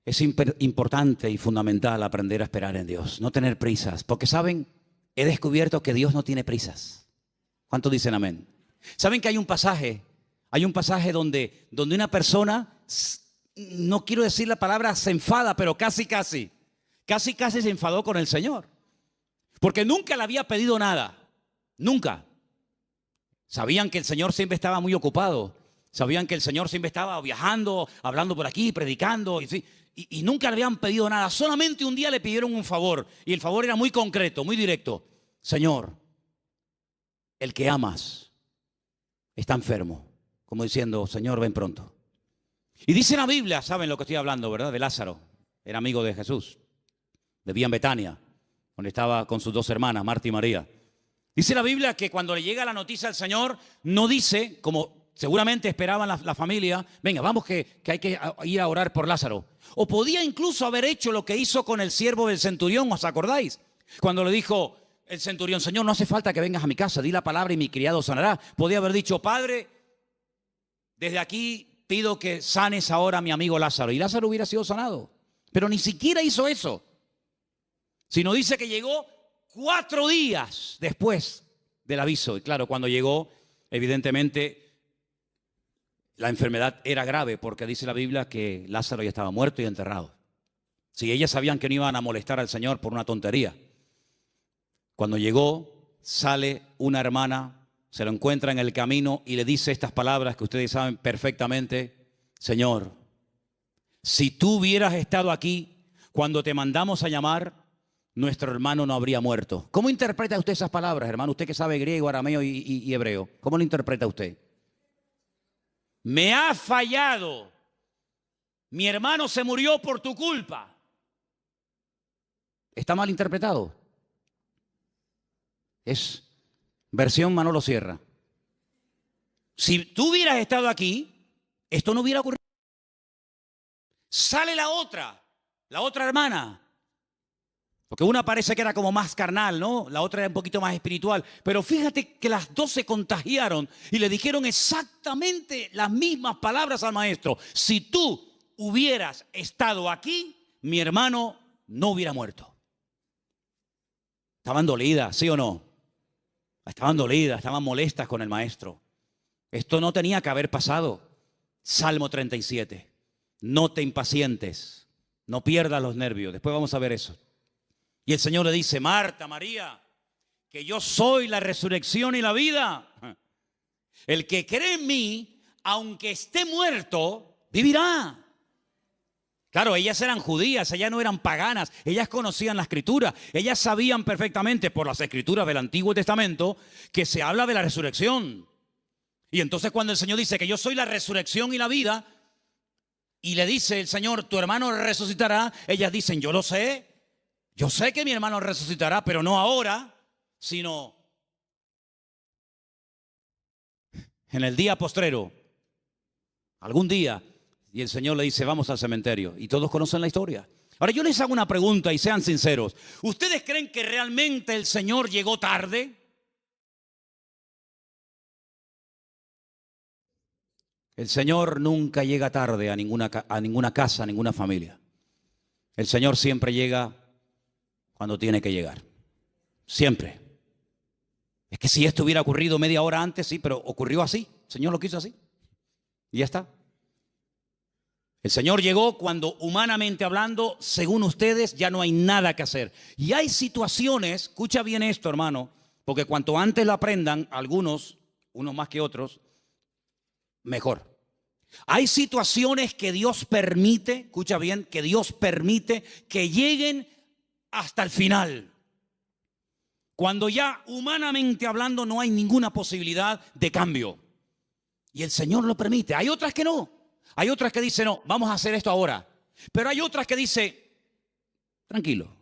es importante y fundamental aprender a esperar en Dios, no tener prisas. Porque, ¿saben? He descubierto que Dios no tiene prisas. ¿Cuántos dicen amén? ¿Saben que hay un pasaje donde una persona, no quiero decir la palabra se enfada, pero casi se enfadó con el Señor? Porque nunca le había pedido nada, nunca. Sabían que el Señor siempre estaba muy ocupado. Sabían que el Señor siempre estaba viajando, hablando por aquí, predicando. Y nunca le habían pedido nada. Solamente un día le pidieron un favor. Y el favor era muy concreto, muy directo. Señor, el que amas está enfermo. Como diciendo, Señor, ven pronto. Y dice la Biblia, saben lo que estoy hablando, ¿verdad? De Lázaro. Era amigo de Jesús. Vivía en Betania, donde estaba con sus dos hermanas, Marta y María. Dice la Biblia que cuando le llega la noticia al Señor, no dice, como seguramente esperaban la familia, venga, vamos que hay que ir a orar por Lázaro. O podía incluso haber hecho lo que hizo con el siervo del centurión, ¿os acordáis? Cuando le dijo el centurión, Señor, no hace falta que vengas a mi casa, di la palabra y mi criado sanará. Podía haber dicho, Padre, desde aquí pido que sanes ahora a mi amigo Lázaro. Y Lázaro hubiera sido sanado. Pero ni siquiera hizo eso. Sino dice que llegó 4 días después del aviso. Y claro, cuando llegó, evidentemente, la enfermedad era grave, porque dice la Biblia que Lázaro ya estaba muerto y enterrado. Si ellas sabían que no iban a molestar al Señor por una tontería. Cuando llegó, sale una hermana, se lo encuentra en el camino y le dice estas palabras que ustedes saben perfectamente. Señor, si tú hubieras estado aquí cuando te mandamos a llamar, nuestro hermano no habría muerto. ¿Cómo interpreta usted esas palabras, hermano? Usted que sabe griego, arameo y hebreo. ¿Cómo lo interpreta usted? Me ha fallado. Mi hermano se murió por tu culpa. ¿Está mal interpretado? Es versión Manolo Sierra. Si tú hubieras estado aquí, esto no hubiera ocurrido. Sale la otra hermana. Porque una parece que era como más carnal, ¿no? La otra era un poquito más espiritual. Pero fíjate que las dos se contagiaron y le dijeron exactamente las mismas palabras al maestro. Si tú hubieras estado aquí, mi hermano no hubiera muerto. Estaban dolidas, ¿sí o no? Estaban dolidas, estaban molestas con el maestro. Esto no tenía que haber pasado. Salmo 37. No te impacientes, no pierdas los nervios. Después vamos a ver eso. Y el Señor le dice, Marta, María, que yo soy la resurrección y la vida. El que cree en mí, aunque esté muerto, vivirá. Claro, ellas eran judías, ellas no eran paganas, ellas conocían la Escritura, ellas sabían perfectamente por las Escrituras del Antiguo Testamento que se habla de la resurrección. Y entonces cuando el Señor dice que yo soy la resurrección y la vida, y le dice el Señor, tu hermano resucitará, ellas dicen, yo sé que mi hermano resucitará, pero no ahora, sino en el día postrero, algún día. Y el Señor le dice, vamos al cementerio. Y todos conocen la historia. Ahora yo les hago una pregunta y sean sinceros. ¿Ustedes creen que realmente el Señor llegó tarde? El Señor nunca llega tarde a ninguna casa, a ninguna familia. El Señor siempre llega cuando tiene que llegar. Siempre. Es que si esto hubiera ocurrido media hora antes, sí, pero ocurrió así. El Señor lo quiso así. Y ya está. El Señor llegó cuando, humanamente hablando, según ustedes, ya no hay nada que hacer. Y hay situaciones, escucha bien esto, hermano, porque cuanto antes lo aprendan, algunos, unos más que otros, mejor. Hay situaciones que Dios permite, escucha bien, que Dios permite que lleguen hasta el final. Cuando ya humanamente hablando no hay ninguna posibilidad de cambio. Y el Señor lo permite. Hay otras que no. Hay otras que dicen, no, vamos a hacer esto ahora. Pero hay otras que dicen, tranquilo.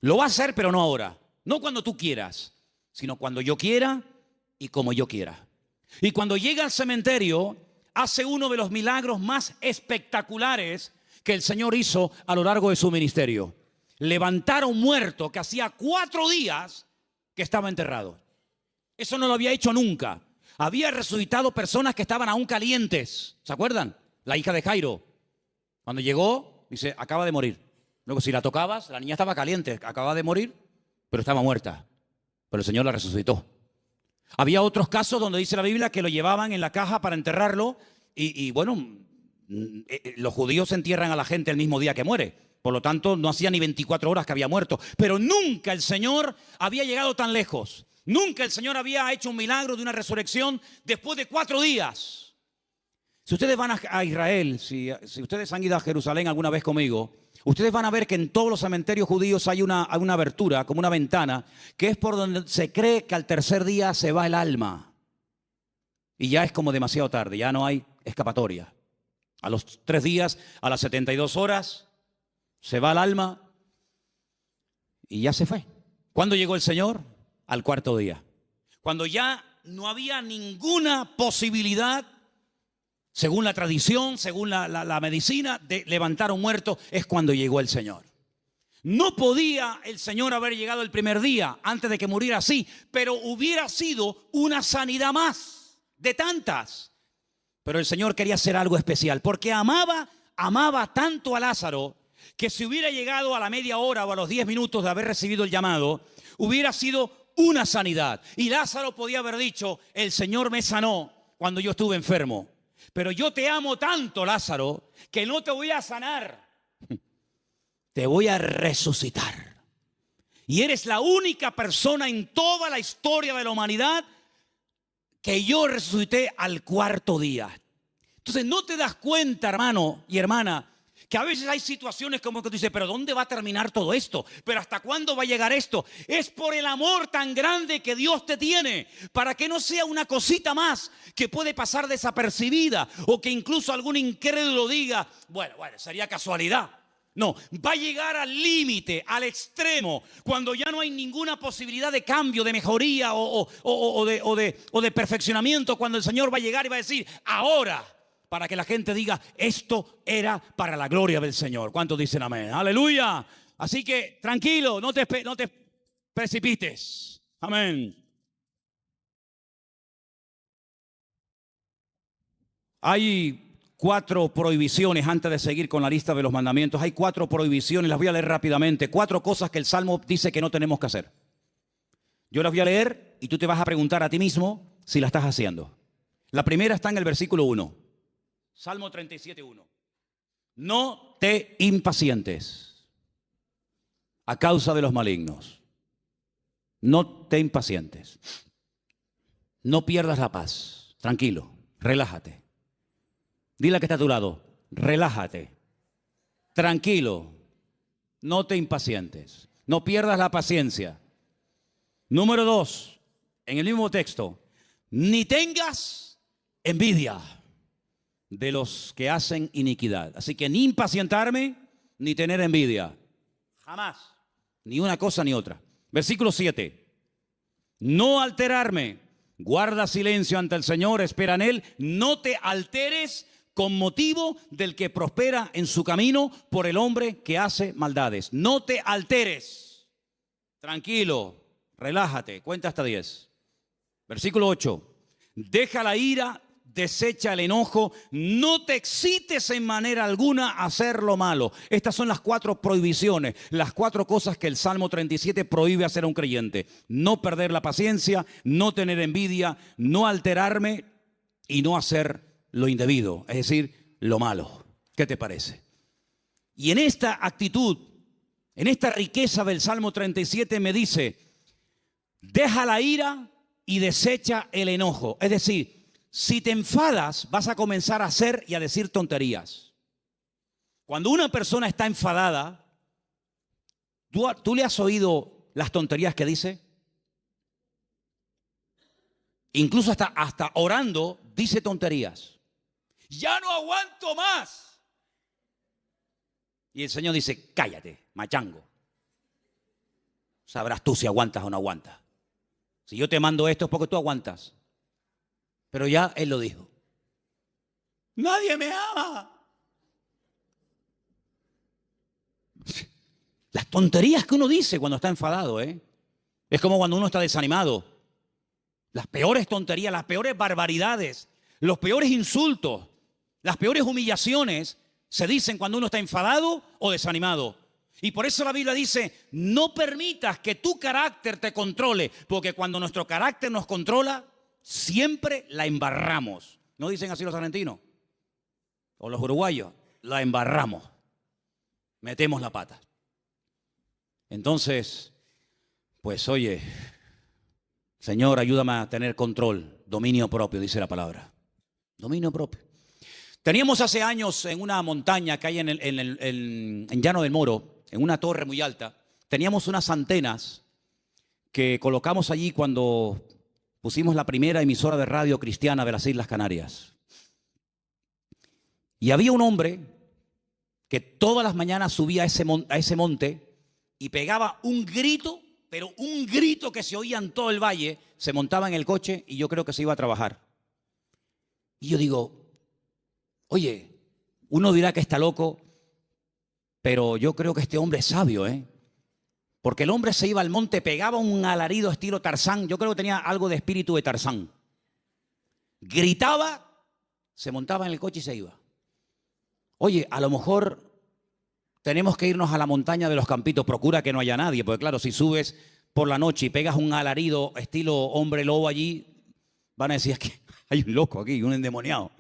Lo va a hacer, pero no ahora. No cuando tú quieras, sino cuando yo quiera y como yo quiera. Y cuando llega al cementerio, hace uno de los milagros más espectaculares que el Señor hizo a lo largo de su ministerio. levantar a un muerto que hacía 4 días que estaba enterrado. Eso no lo había hecho nunca. Había resucitado personas que estaban aún calientes. ¿Se acuerdan? La hija de Jairo. Cuando llegó, dice, acaba de morir. Luego, si la tocabas, la niña estaba caliente, acababa de morir, pero estaba muerta. Pero el Señor la resucitó. Había otros casos donde dice la Biblia que lo llevaban en la caja para enterrarlo y bueno, los judíos entierran a la gente el mismo día que muere. Por lo tanto, no hacía ni 24 horas que había muerto. Pero nunca el Señor había llegado tan lejos. Nunca el Señor había hecho un milagro de una resurrección después de 4 días. Si ustedes van a Israel, si ustedes han ido a Jerusalén alguna vez conmigo, ustedes van a ver que en todos los cementerios judíos hay una abertura, como una ventana, que es por donde se cree que al tercer día se va el alma. Y ya es como demasiado tarde, ya no hay escapatoria. A los 3 días, a las 72 horas, se va el alma y ya se fue. ¿Cuándo llegó el Señor? Al 4.º día. Cuando ya no había ninguna posibilidad, según la tradición, según la medicina, de levantar a un muerto, es cuando llegó el Señor. No podía el Señor haber llegado el primer día antes de que muriera así, pero hubiera sido una sanidad más de tantas. Pero el Señor quería hacer algo especial, porque amaba tanto a Lázaro, que si hubiera llegado a la media hora o a los 10 minutos de haber recibido el llamado, hubiera sido una sanidad. Y Lázaro podía haber dicho, el Señor me sanó cuando yo estuve enfermo. Pero yo te amo tanto, Lázaro, que no te voy a sanar. Te voy a resucitar. Y eres la única persona en toda la historia de la humanidad que yo resucité al 4.º día. Entonces no te das cuenta, hermano y hermana, que a veces hay situaciones como que tú dices, pero ¿dónde va a terminar todo esto? ¿Pero hasta cuándo va a llegar esto? Es por el amor tan grande que Dios te tiene, para que no sea una cosita más que puede pasar desapercibida, o que incluso algún incrédulo diga, bueno, sería casualidad. No, va a llegar al límite, al extremo, cuando ya no hay ninguna posibilidad de cambio, de mejoría o de perfeccionamiento, cuando el Señor va a llegar y va a decir, ahora, para que la gente diga, esto era para la gloria del Señor. ¿Cuántos dicen amén? ¡Aleluya! Así que tranquilo, no te precipites. Amén. Hay 4 prohibiciones antes de seguir con la lista de los mandamientos. Hay 4 prohibiciones, las voy a leer rápidamente. 4 cosas que el Salmo dice que no tenemos que hacer. Yo las voy a leer y tú te vas a preguntar a ti mismo si la estás haciendo. La primera está en el versículo 1. Salmo 37:1. No te impacientes a causa de los malignos. No te impacientes. No pierdas la paz. Tranquilo, relájate. Dile a que está a tu lado, relájate. Tranquilo, no te impacientes. No pierdas la paciencia. Número 2, en el mismo texto, ni tengas envidia de los que hacen iniquidad. Así que ni impacientarme, ni tener envidia. Jamás. Ni una cosa ni otra. Versículo 7. No alterarme. Guarda silencio ante el Señor, espera en Él. No te alteres con motivo del que prospera en su camino por el hombre que hace maldades. No te alteres. Tranquilo, relájate. Cuenta hasta 10. Versículo 8. Deja la ira, desecha el enojo, no te excites en manera alguna a hacer lo malo. Estas son las 4 prohibiciones, las 4 cosas que el Salmo 37 prohíbe hacer a un creyente. No perder la paciencia, no tener envidia, no alterarme y no hacer lo indebido, es decir, lo malo. ¿Qué te parece? Y en esta actitud, en esta riqueza del Salmo 37 me dice, deja la ira y desecha el enojo. Es decir, si te enfadas, vas a comenzar a hacer y a decir tonterías. Cuando una persona está enfadada, ¿tú le has oído las tonterías que dice? Incluso hasta orando, dice tonterías. Ya no aguanto más. Y el Señor dice, cállate, machango. Sabrás tú si aguantas o no aguantas. Si yo te mando esto es porque tú aguantas. Pero ya Él lo dijo. Nadie me ama. Las tonterías que uno dice cuando está enfadado, ¿eh? Es como cuando uno está desanimado. Las peores tonterías, las peores barbaridades, los peores insultos, las peores humillaciones se dicen cuando uno está enfadado o desanimado. Y por eso la Biblia dice, no permitas que tu carácter te controle, porque cuando nuestro carácter nos controla, siempre la embarramos. ¿No dicen así los argentinos? O los uruguayos, la embarramos. Metemos la pata. Entonces, pues oye, Señor, ayúdame a tener control, dominio propio, dice la palabra. Dominio propio. Teníamos hace años en una montaña que hay en Llano del Moro, en una torre muy alta, teníamos unas antenas que colocamos allí cuando pusimos la primera emisora de radio cristiana de las Islas Canarias. Y había un hombre que todas las mañanas subía a ese monte y pegaba un grito, pero un grito que se oía en todo el valle, se montaba en el coche y yo creo que se iba a trabajar. Y yo digo, oye, uno dirá que está loco, pero yo creo que este hombre es sabio, ¿eh? Porque el hombre se iba al monte, pegaba un alarido estilo Tarzán. Yo creo que tenía algo de espíritu de Tarzán. Gritaba, se montaba en el coche y se iba. Oye, a lo mejor tenemos que irnos a la montaña de los Campitos. Procura que no haya nadie, porque claro, si subes por la noche y pegas un alarido estilo hombre lobo allí, van a decir, es que hay un loco aquí, un endemoniado.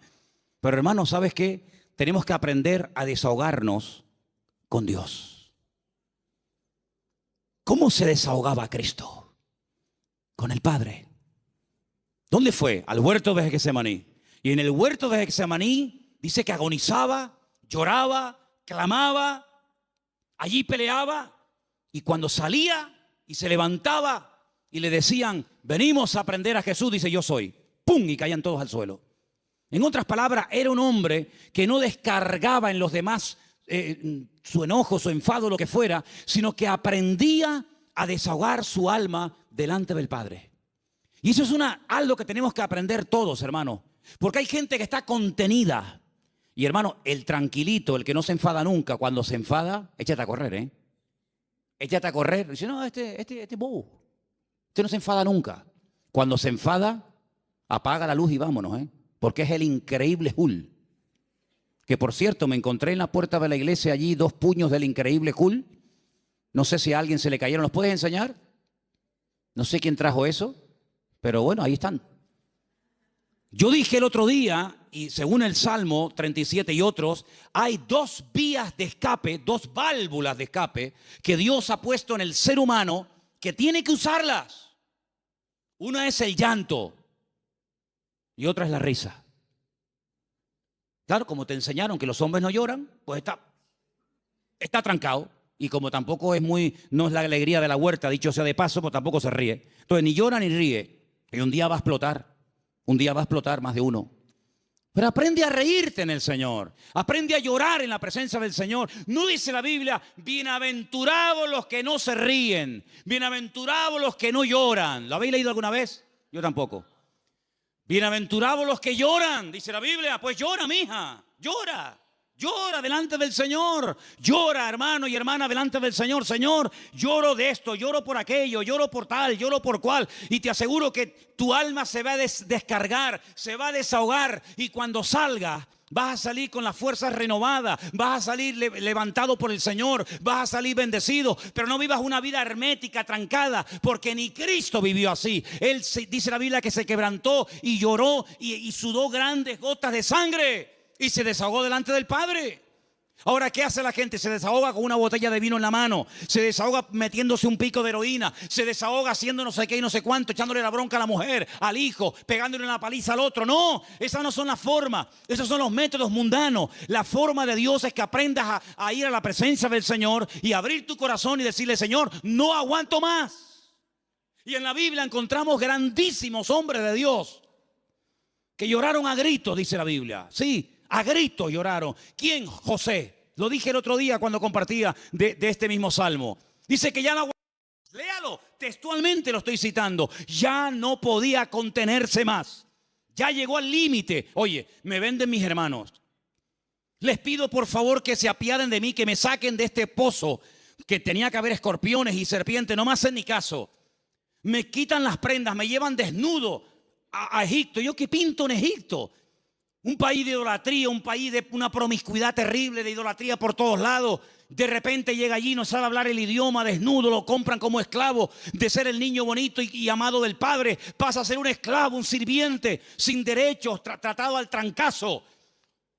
Pero hermano, ¿sabes qué? Tenemos que aprender a desahogarnos con Dios. ¿Cómo se desahogaba Cristo? Con el Padre. ¿Dónde fue? Al huerto de Getsemaní. Y en el huerto de Getsemaní dice que agonizaba, lloraba, clamaba, allí peleaba. Y cuando salía y se levantaba y le decían, venimos a prender a Jesús, dice, yo soy. ¡Pum! Y caían todos al suelo. En otras palabras, era un hombre que no descargaba en los demás su enojo, su enfado, lo que fuera, sino que aprendía a desahogar su alma delante del Padre. Y eso es algo que tenemos que aprender todos, hermano. Porque hay gente que está contenida. Y hermano, el tranquilito, el que no se enfada nunca, cuando se enfada, échate a correr, ¿eh? Échate a correr. Dice, no, este bobo. Este no se enfada nunca. Cuando se enfada, apaga la luz y vámonos, ¿eh? Porque es el increíble Hulk. Que por cierto, me encontré en la puerta de la iglesia allí 2 puños del increíble Hulk. No sé si a alguien se le cayeron. ¿Los puedes enseñar? No sé quién trajo eso, pero bueno, ahí están. Yo dije el otro día, y según el Salmo 37 y otros, hay 2 vías de escape, 2 válvulas de escape que Dios ha puesto en el ser humano que tiene que usarlas. Una es el llanto y otra es la risa. Claro, como te enseñaron que los hombres no lloran, pues está trancado. Y como tampoco no es la alegría de la huerta, dicho sea de paso, pues tampoco se ríe. Entonces ni llora ni ríe. Y un día va a explotar. Un día va a explotar más de uno. Pero aprende a reírte en el Señor. Aprende a llorar en la presencia del Señor. No dice la Biblia, bienaventurados los que no se ríen. Bienaventurados los que no lloran. ¿Lo habéis leído alguna vez? Yo tampoco. Bienaventurados los que lloran, dice la Biblia. Pues llora, mija, llora. Llora delante del Señor. Llora, hermano y hermana, delante del Señor. Señor, lloro de esto, lloro por aquello, lloro por tal, lloro por cual. Y te aseguro que tu alma se va a descargar, se va a desahogar. Y cuando salga, vas a salir con las fuerzas renovadas, vas a salir levantado por el Señor, vas a salir bendecido, pero no vivas una vida hermética, trancada, porque ni Cristo vivió así. Él dice la Biblia que se quebrantó y lloró y sudó grandes gotas de sangre y se desahogó delante del Padre. Ahora, ¿qué hace la gente? Se desahoga con una botella de vino en la mano, se desahoga metiéndose un pico de heroína, se desahoga haciendo no sé qué y no sé cuánto, echándole la bronca a la mujer, al hijo, pegándole una paliza al otro. No, esas no son las formas, esos son los métodos mundanos. La forma de Dios es que aprendas a ir a la presencia del Señor y abrir tu corazón y decirle, Señor, no aguanto más. Y en la Biblia encontramos grandísimos hombres de Dios que lloraron a gritos, dice la Biblia. Sí, a gritos lloraron. ¿Quién? José. Lo dije el otro día cuando compartía de este mismo salmo. Dice que ya no aguantaba. Léalo, textualmente lo estoy citando. Ya no podía contenerse más. Ya llegó al límite. Oye, me venden mis hermanos. Les pido por favor que se apiaden de mí, que me saquen de este pozo. que tenía que haber escorpiones y serpientes, no me hacen ni caso. Me quitan las prendas, me llevan desnudo a Egipto. ¿Yo qué pinto en Egipto? Un país de idolatría, un país de una promiscuidad terrible, de idolatría por todos lados. De repente llega allí, no sabe hablar el idioma, desnudo, lo compran como esclavo. De ser el niño bonito y amado del padre, pasa a ser un esclavo, un sirviente, sin derechos, tratado al trancazo.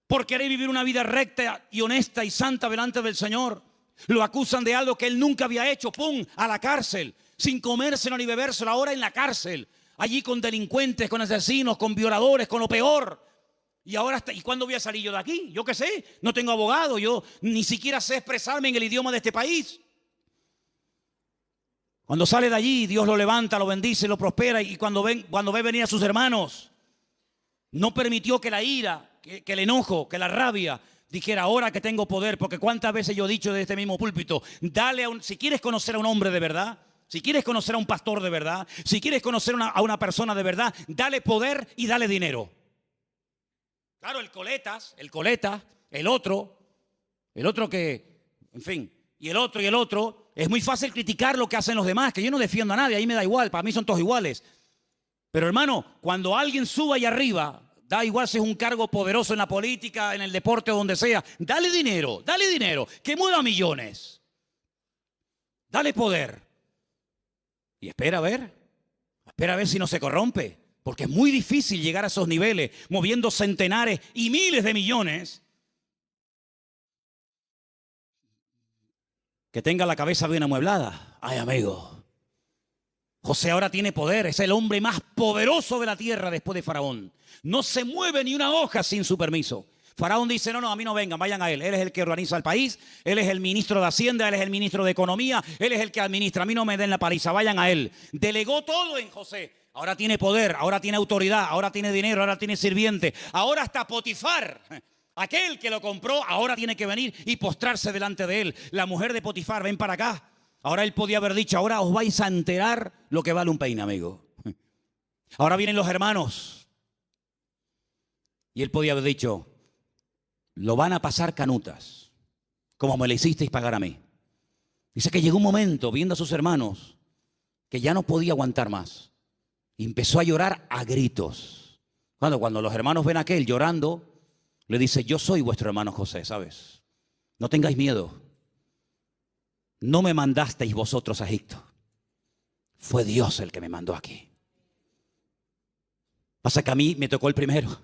Por querer vivir una vida recta y honesta y santa delante del Señor. Lo acusan de algo que él nunca había hecho. ¡Pum! A la cárcel. Sin comérselo ni bebérselo, ahora en la cárcel. Allí con delincuentes, con asesinos, con violadores, con lo peor. Y ahora, ¿y cuándo voy a salir yo de aquí? Yo qué sé, no tengo abogado, yo ni siquiera sé expresarme en el idioma de este país. Cuando sale de allí, Dios lo levanta, lo bendice, lo prospera. Y cuando ve venir a sus hermanos, no permitió que la ira, que el enojo, que la rabia dijera, ahora que tengo poder. Porque cuántas veces yo he dicho desde este mismo púlpito, si quieres conocer a un hombre de verdad, si quieres conocer a un pastor de verdad, si quieres conocer a una persona de verdad, dale poder y dale dinero. Claro, el coleta, el otro que, en fin, y el otro. Es muy fácil criticar lo que hacen los demás, que yo no defiendo a nadie, ahí me da igual, para mí son todos iguales. Pero hermano, cuando alguien suba ahí arriba, da igual si es un cargo poderoso en la política, en el deporte o donde sea, dale dinero, que mueva millones. Dale poder. Y espera a ver si no se corrompe. Porque es muy difícil llegar a esos niveles, moviendo centenares y miles de millones. Que tenga la cabeza bien amueblada. Ay, amigo. José ahora tiene poder, es el hombre más poderoso de la tierra después de Faraón. No se mueve ni una hoja sin su permiso. Faraón dice, no, a mí no vengan, vayan a él. Él es el que organiza el país, él es el ministro de Hacienda, él es el ministro de Economía, él es el que administra. A mí no me den la paliza, vayan a él. Delegó todo en José. Ahora tiene poder, ahora tiene autoridad, ahora tiene dinero, ahora tiene sirviente. Ahora hasta Potifar, aquel que lo compró, ahora tiene que venir y postrarse delante de él. La mujer de Potifar, ven para acá. Ahora él podía haber dicho, ahora os vais a enterar lo que vale un peine, amigo. Ahora vienen los hermanos. Y él podía haber dicho, lo van a pasar canutas, como me le hicisteis pagar a mí. Dice que llegó un momento, viendo a sus hermanos, que ya no podía aguantar más. Y empezó a llorar a gritos. Cuando los hermanos ven a aquel llorando, le dice, yo soy vuestro hermano José, ¿sabes? No tengáis miedo. No me mandasteis vosotros a Egipto. Fue Dios el que me mandó aquí. Pasa que a mí me tocó el primero.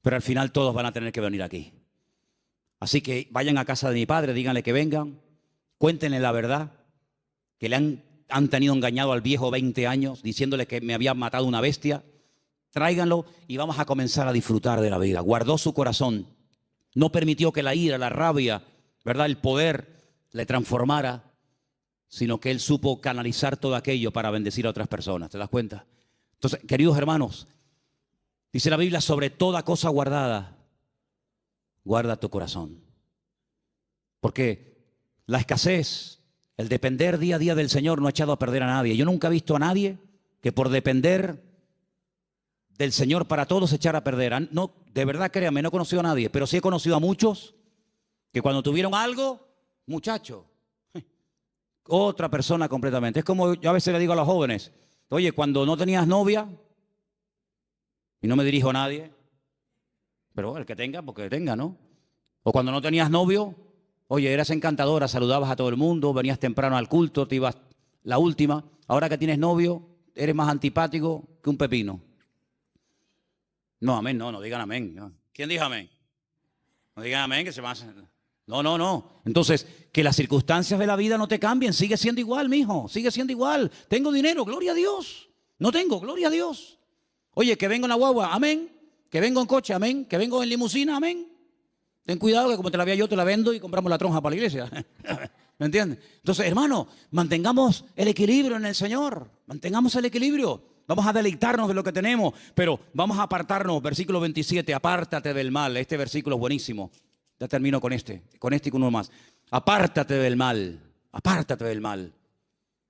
Pero al final todos van a tener que venir aquí. Así que vayan a casa de mi padre, díganle que vengan. Cuéntenle la verdad. Que le han tenido engañado al viejo 20 años, diciéndole que me había matado una bestia. Tráiganlo y vamos a comenzar a disfrutar de la vida. Guardó su corazón. No permitió que la ira, la rabia, ¿verdad?, el poder le transformara, sino que él supo canalizar todo aquello para bendecir a otras personas. ¿Te das cuenta? Entonces, queridos hermanos, dice la Biblia, sobre toda cosa guardada, guarda tu corazón. Porque la escasez, el depender día a día del Señor no ha echado a perder a nadie. Yo nunca he visto a nadie que por depender del Señor para todos se echara a perder. No, de verdad, créanme, no he conocido a nadie, pero sí he conocido a muchos que cuando tuvieron algo, muchacho, otra persona completamente. Es como yo a veces le digo a los jóvenes, oye, cuando no tenías novia, y no me dirijo a nadie, pero el que tenga, porque tenga, ¿no? O cuando no tenías novio, oye, eras encantadora, saludabas a todo el mundo, venías temprano al culto, te ibas la última. Ahora que tienes novio, eres más antipático que un pepino. No, amén, no digan amén. No. ¿Quién dijo amén? No digan amén, que se va a hacer. No. Entonces, que las circunstancias de la vida no te cambien. Sigue siendo igual, mijo. Sigue siendo igual. Tengo dinero, gloria a Dios. No tengo, gloria a Dios. Oye, que vengo en la guagua, amén. Que vengo en coche, amén. Que vengo en limusina, amén. Ten cuidado que como te la vea yo, te la vendo y compramos la tronja para la iglesia. ¿Me entiendes? Entonces, hermano, mantengamos el equilibrio en el Señor. Mantengamos el equilibrio. Vamos a deleitarnos de lo que tenemos, pero vamos a apartarnos. Versículo 27, apártate del mal. Este versículo es buenísimo. Ya termino con este y con uno más. Apártate del mal, apártate del mal.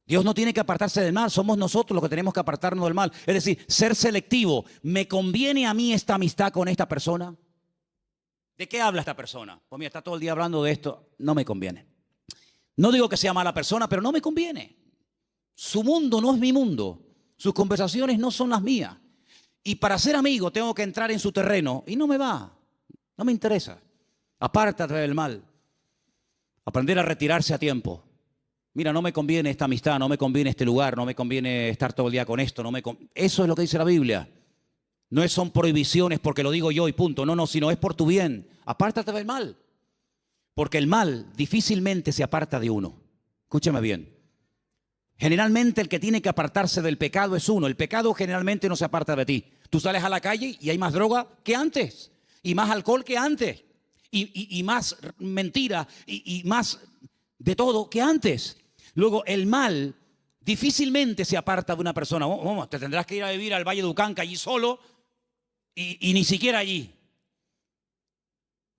Dios no tiene que apartarse del mal, somos nosotros los que tenemos que apartarnos del mal. Es decir, ser selectivo. ¿Me conviene a mí esta amistad con esta persona? ¿De qué habla esta persona? Pues mira, está todo el día hablando de esto. No me conviene. No digo que sea mala persona, pero no me conviene. Su mundo no es mi mundo. Sus conversaciones no son las mías. Y para ser amigo tengo que entrar en su terreno y no me va. No me interesa. Apártate del mal. Aprender a retirarse a tiempo. Mira, no me conviene esta amistad, no me conviene este lugar, no me conviene estar todo el día con esto. Eso es lo que dice la Biblia. No son prohibiciones porque lo digo yo y punto. No, sino es por tu bien. Apártate del mal. Porque el mal difícilmente se aparta de uno. Escúchame bien. Generalmente el que tiene que apartarse del pecado es uno. El pecado generalmente no se aparta de ti. Tú sales a la calle y hay más droga que antes. Y más alcohol que antes. Y más mentira. Y más de todo que antes. Luego el mal difícilmente se aparta de una persona. Te tendrás que ir a vivir al Valle de Ucanca allí solo. Y ni siquiera allí.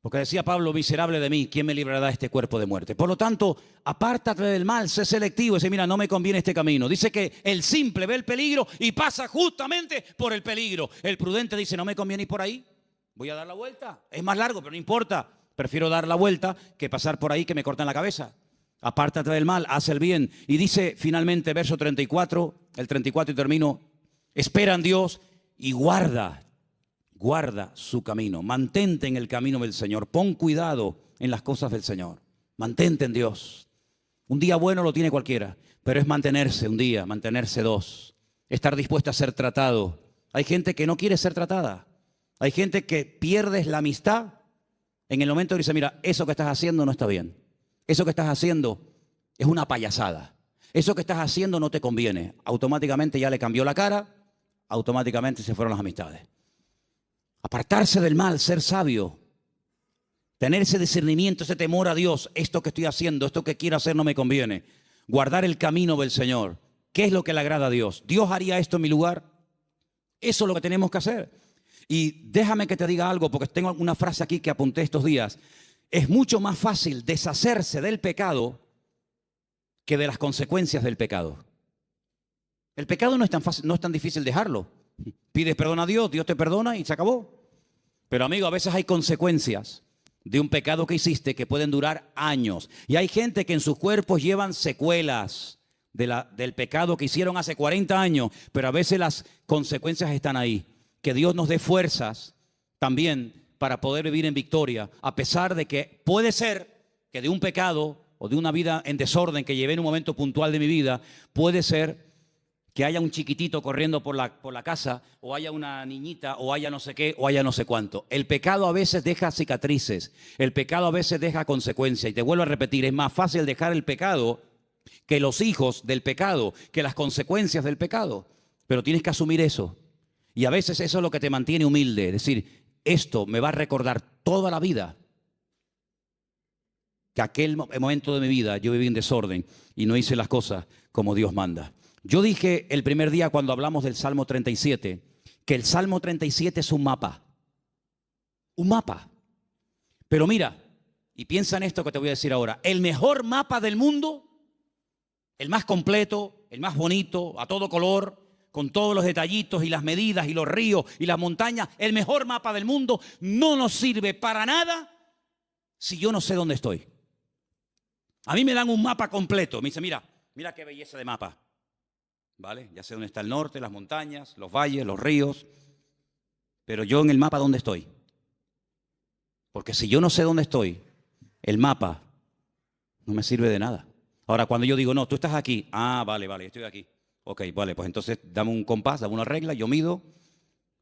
Porque decía Pablo, miserable de mí, ¿quién me librará de este cuerpo de muerte? Por lo tanto, apártate del mal, sé selectivo. Dice, mira, no me conviene este camino. Dice que el simple ve el peligro y pasa justamente por el peligro. El prudente dice, no me conviene ir por ahí, voy a dar la vuelta. Es más largo, pero no importa. Prefiero dar la vuelta que pasar por ahí que me cortan la cabeza. Apártate del mal, haz el bien. Y dice finalmente, verso 34, el 34 y termino, espera en Dios y guarda su camino, mantente en el camino del Señor, pon cuidado en las cosas del Señor, mantente en Dios. Un día bueno lo tiene cualquiera, pero es mantenerse un día, mantenerse dos, estar dispuesto a ser tratado. Hay gente que no quiere ser tratada, hay gente que pierdes la amistad en el momento que dice, mira, eso que estás haciendo no está bien, eso que estás haciendo es una payasada, eso que estás haciendo no te conviene. Automáticamente ya le cambió la cara, automáticamente se fueron las amistades. Apartarse del mal, ser sabio, tener ese discernimiento, ese temor a Dios. Esto que estoy haciendo, esto que quiero hacer no me conviene. Guardar el camino del Señor. ¿Qué es lo que le agrada a Dios? ¿Dios haría esto en mi lugar? Eso es lo que tenemos que hacer. Y déjame que te diga algo, porque tengo una frase aquí que apunté estos días. Es mucho más fácil deshacerse del pecado que de las consecuencias del pecado. El pecado no es tan fácil, no es tan difícil dejarlo. Pides perdón a Dios, Dios te perdona y se acabó. Pero amigo, a veces hay consecuencias de un pecado que hiciste que pueden durar años. Y hay gente que en sus cuerpos llevan secuelas del pecado que hicieron hace 40 años. Pero a veces las consecuencias están ahí. Que Dios nos dé fuerzas también para poder vivir en victoria. A pesar de que puede ser que de un pecado o de una vida en desorden que llevé en un momento puntual de mi vida, puede ser que haya un chiquitito corriendo por la casa, o haya una niñita, o haya no sé qué, o haya no sé cuánto. El pecado a veces deja cicatrices, el pecado a veces deja consecuencias. Y te vuelvo a repetir, es más fácil dejar el pecado que los hijos del pecado, que las consecuencias del pecado. Pero tienes que asumir eso. Y a veces eso es lo que te mantiene humilde. Es decir, esto me va a recordar toda la vida que aquel momento de mi vida yo viví en desorden y no hice las cosas como Dios manda. Yo dije el primer día cuando hablamos del Salmo 37, que el Salmo 37 es un mapa. Un mapa. Pero mira, y piensa en esto que te voy a decir ahora. El mejor mapa del mundo, el más completo, el más bonito, a todo color, con todos los detallitos y las medidas y los ríos y las montañas, el mejor mapa del mundo no nos sirve para nada si yo no sé dónde estoy. A mí me dan un mapa completo. Me dice, mira qué belleza de mapa. ¿Vale? Ya sé dónde está el norte, las montañas, los valles, los ríos. Pero yo en el mapa, ¿dónde estoy? Porque si yo no sé dónde estoy, el mapa no me sirve de nada. Ahora, cuando yo digo, no, tú estás aquí. Ah, vale, estoy aquí. Ok, vale, pues entonces dame un compás, dame una regla, yo mido.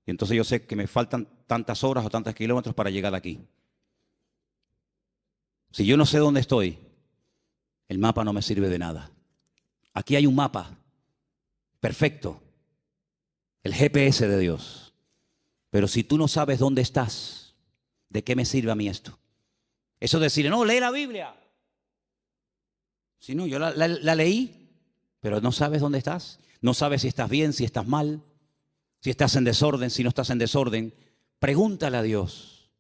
Y entonces yo sé que me faltan tantas horas o tantos kilómetros para llegar de aquí. Si yo no sé dónde estoy, el mapa no me sirve de nada. Aquí hay un mapa perfecto, el GPS de Dios. Pero si tú no sabes dónde estás, ¿de qué me sirve a mí esto? Eso de decir, no, lee la Biblia. Si no, yo la leí, pero no sabes dónde estás. No sabes si estás bien, si estás mal, si estás en desorden, si no estás en desorden. Pregúntale a Dios,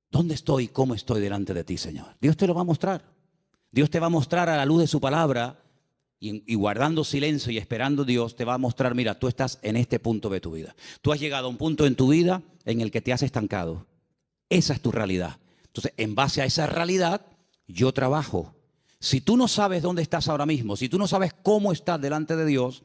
¿dónde estoy? ¿Cómo estoy delante de ti, Señor? Dios te lo va a mostrar. Dios te va a mostrar a la luz de su palabra. Y guardando silencio y esperando a Dios, te va a mostrar, mira, tú estás en este punto de tu vida. Tú has llegado a un punto en tu vida en el que te has estancado. Esa es tu realidad. Entonces, en base a esa realidad, yo trabajo. Si tú no sabes dónde estás ahora mismo, si tú no sabes cómo estás delante de Dios,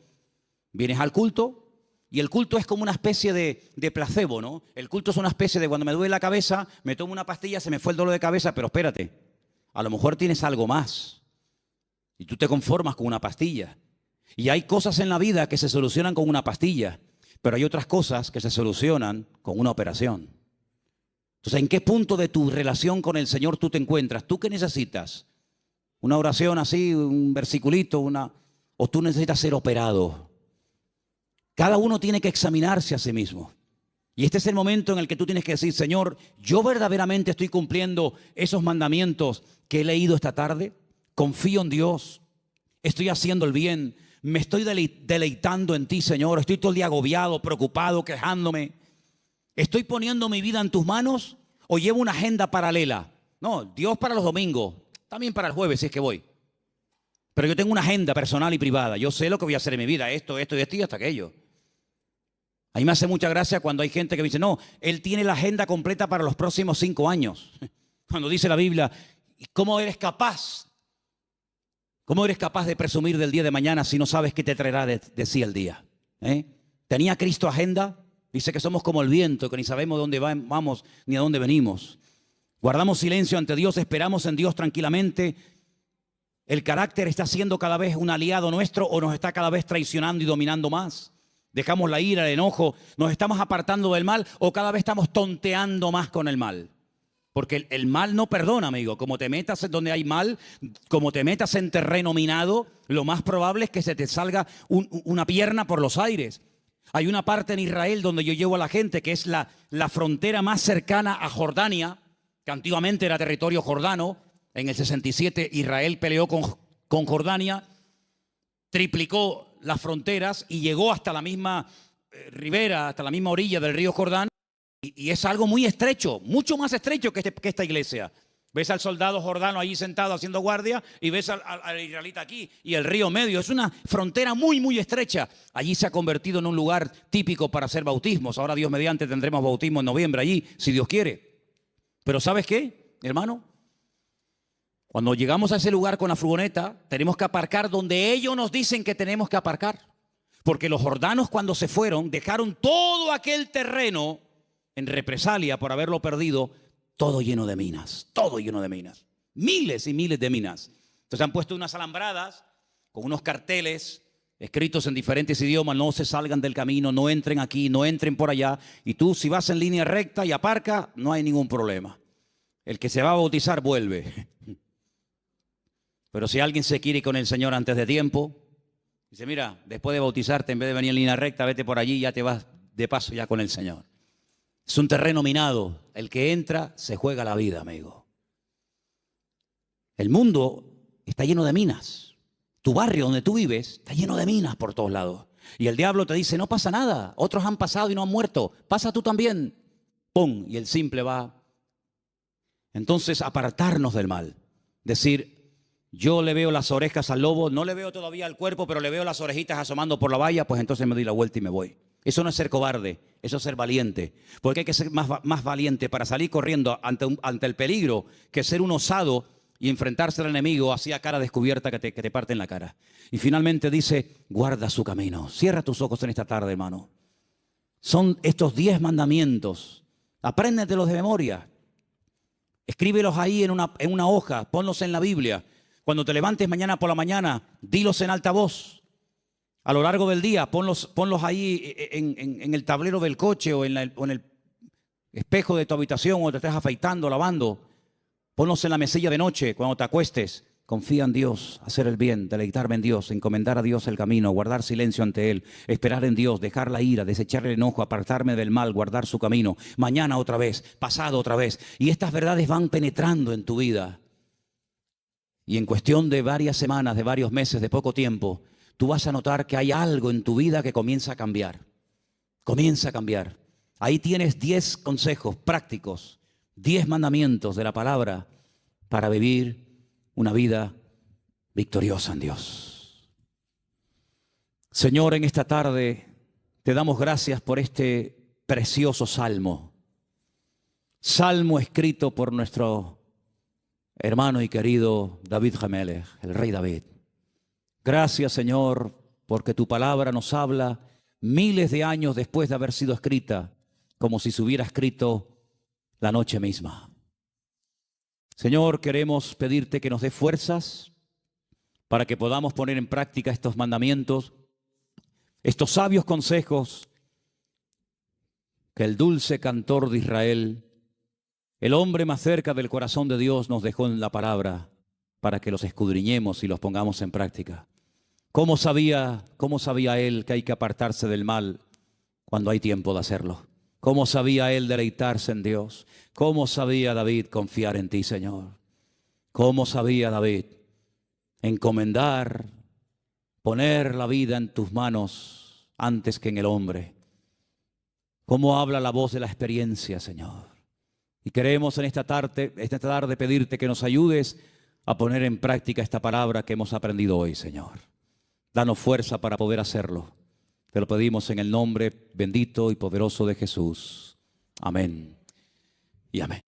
vienes al culto y el culto es como una especie de placebo, ¿no? El culto es una especie de cuando me duele la cabeza, me tomo una pastilla, se me fue el dolor de cabeza, pero espérate, a lo mejor tienes algo más y tú te conformas con una pastilla. Y hay cosas en la vida que se solucionan con una pastilla, pero hay otras cosas que se solucionan con una operación. Entonces, ¿en qué punto de tu relación con el Señor tú te encuentras? ¿Tú qué necesitas? ¿Una oración así, un versiculito, o tú necesitas ser operado? Cada uno tiene que examinarse a sí mismo. Y este es el momento en el que tú tienes que decir, Señor, ¿yo verdaderamente estoy cumpliendo esos mandamientos que he leído esta tarde? Confío en Dios, estoy haciendo el bien, me estoy deleitando en ti, Señor. Estoy todo el día agobiado, preocupado, quejándome. ¿Estoy poniendo mi vida en tus manos o llevo una agenda paralela? No, Dios para los domingos, también para el jueves si es que voy. Pero yo tengo una agenda personal y privada. Yo sé lo que voy a hacer en mi vida, esto y hasta aquello. A mí me hace mucha gracia cuando hay gente que me dice, no, él tiene la agenda completa para los próximos 5 años. Cuando dice la Biblia, ¿cómo eres capaz? ¿Cómo eres capaz de presumir del día de mañana si no sabes qué te traerá de sí el día? ¿Tenía Cristo agenda? Dice que somos como el viento, que ni sabemos dónde vamos ni a dónde venimos. Guardamos silencio ante Dios, esperamos en Dios tranquilamente. ¿El carácter está siendo cada vez un aliado nuestro o nos está cada vez traicionando y dominando más? ¿Dejamos la ira, el enojo, nos estamos apartando del mal o cada vez estamos tonteando más con el mal? Porque el mal no perdona, amigo. Como te metas en donde hay mal, como te metas en terreno minado, lo más probable es que se te salga una pierna por los aires. Hay una parte en Israel donde yo llevo a la gente que es la frontera más cercana a Jordania, que antiguamente era territorio jordano. En el 67 Israel peleó con Jordania, triplicó las fronteras y llegó hasta la misma ribera, hasta la misma orilla del río Jordán. Y es algo muy estrecho, mucho más estrecho que esta iglesia. Ves al soldado jordano allí sentado haciendo guardia y ves al israelita aquí y el río medio. Es una frontera muy, muy estrecha. Allí se ha convertido en un lugar típico para hacer bautismos. Ahora Dios mediante tendremos bautismo en noviembre allí, si Dios quiere. Pero ¿sabes qué, hermano? Cuando llegamos a ese lugar con la furgoneta, tenemos que aparcar donde ellos nos dicen que tenemos que aparcar. Porque los jordanos cuando se fueron dejaron todo aquel terreno en represalia por haberlo perdido, todo lleno de minas, todo lleno de minas. Miles y miles de minas. Entonces han puesto unas alambradas con unos carteles escritos en diferentes idiomas, no se salgan del camino, no entren aquí, no entren por allá. Y tú si vas en línea recta y aparca, no hay ningún problema. El que se va a bautizar vuelve. Pero si alguien se quiere ir con el Señor antes de tiempo, dice, mira, después de bautizarte, en vez de venir en línea recta, vete por allí y ya te vas de paso ya con el Señor. Es un terreno minado. El que entra se juega la vida, amigo. El mundo está lleno de minas. Tu barrio donde tú vives está lleno de minas por todos lados. Y el diablo te dice, no pasa nada. Otros han pasado y no han muerto. Pasa tú también. ¡Pum! Y el simple va. Entonces, apartarnos del mal. Decir, yo le veo las orejas al lobo, no le veo todavía el cuerpo, pero le veo las orejitas asomando por la valla, pues entonces me doy la vuelta y me voy. Eso no es ser cobarde, eso es ser valiente. Porque hay que ser más valiente para salir corriendo ante el peligro que ser un osado y enfrentarse al enemigo así a cara descubierta que te parte en la cara. Y finalmente dice, guarda su camino. Cierra tus ojos en esta tarde, hermano. Son estos 10 mandamientos. Apréndetelos de memoria. Escríbelos ahí en una hoja, ponlos en la Biblia. Cuando te levantes mañana por la mañana, dilos en alta voz. A lo largo del día, ponlos ahí en el tablero del coche o en el espejo de tu habitación o te estés afeitando, lavando. Ponlos en la mesilla de noche cuando te acuestes. Confía en Dios, hacer el bien, deleitarme en Dios, encomendar a Dios el camino, guardar silencio ante Él, esperar en Dios, dejar la ira, desechar el enojo, apartarme del mal, guardar su camino. Mañana otra vez, pasado otra vez. Y estas verdades van penetrando en tu vida. Y en cuestión de varias semanas, de varios meses, de poco tiempo, tú vas a notar que hay algo en tu vida que comienza a cambiar. Comienza a cambiar. Ahí tienes 10 consejos prácticos, 10 mandamientos de la palabra para vivir una vida victoriosa en Dios. Señor, en esta tarde te damos gracias por este precioso salmo. Salmo escrito por nuestro hermano y querido David Hamelech, el rey David. Gracias, Señor, porque tu palabra nos habla miles de años después de haber sido escrita, como si se hubiera escrito la noche misma. Señor, queremos pedirte que nos dé fuerzas para que podamos poner en práctica estos mandamientos, estos sabios consejos que el dulce cantor de Israel, el hombre más cerca del corazón de Dios, nos dejó en la palabra para que los escudriñemos y los pongamos en práctica. ¿Cómo sabía él que hay que apartarse del mal cuando hay tiempo de hacerlo? ¿Cómo sabía él deleitarse en Dios? ¿Cómo sabía David confiar en ti, Señor? ¿Cómo sabía David encomendar, poner la vida en tus manos antes que en el hombre? ¿Cómo habla la voz de la experiencia, Señor? Y queremos en esta tarde pedirte que nos ayudes a poner en práctica esta palabra que hemos aprendido hoy, Señor. Danos fuerza para poder hacerlo. Te lo pedimos en el nombre bendito y poderoso de Jesús. Amén y amén.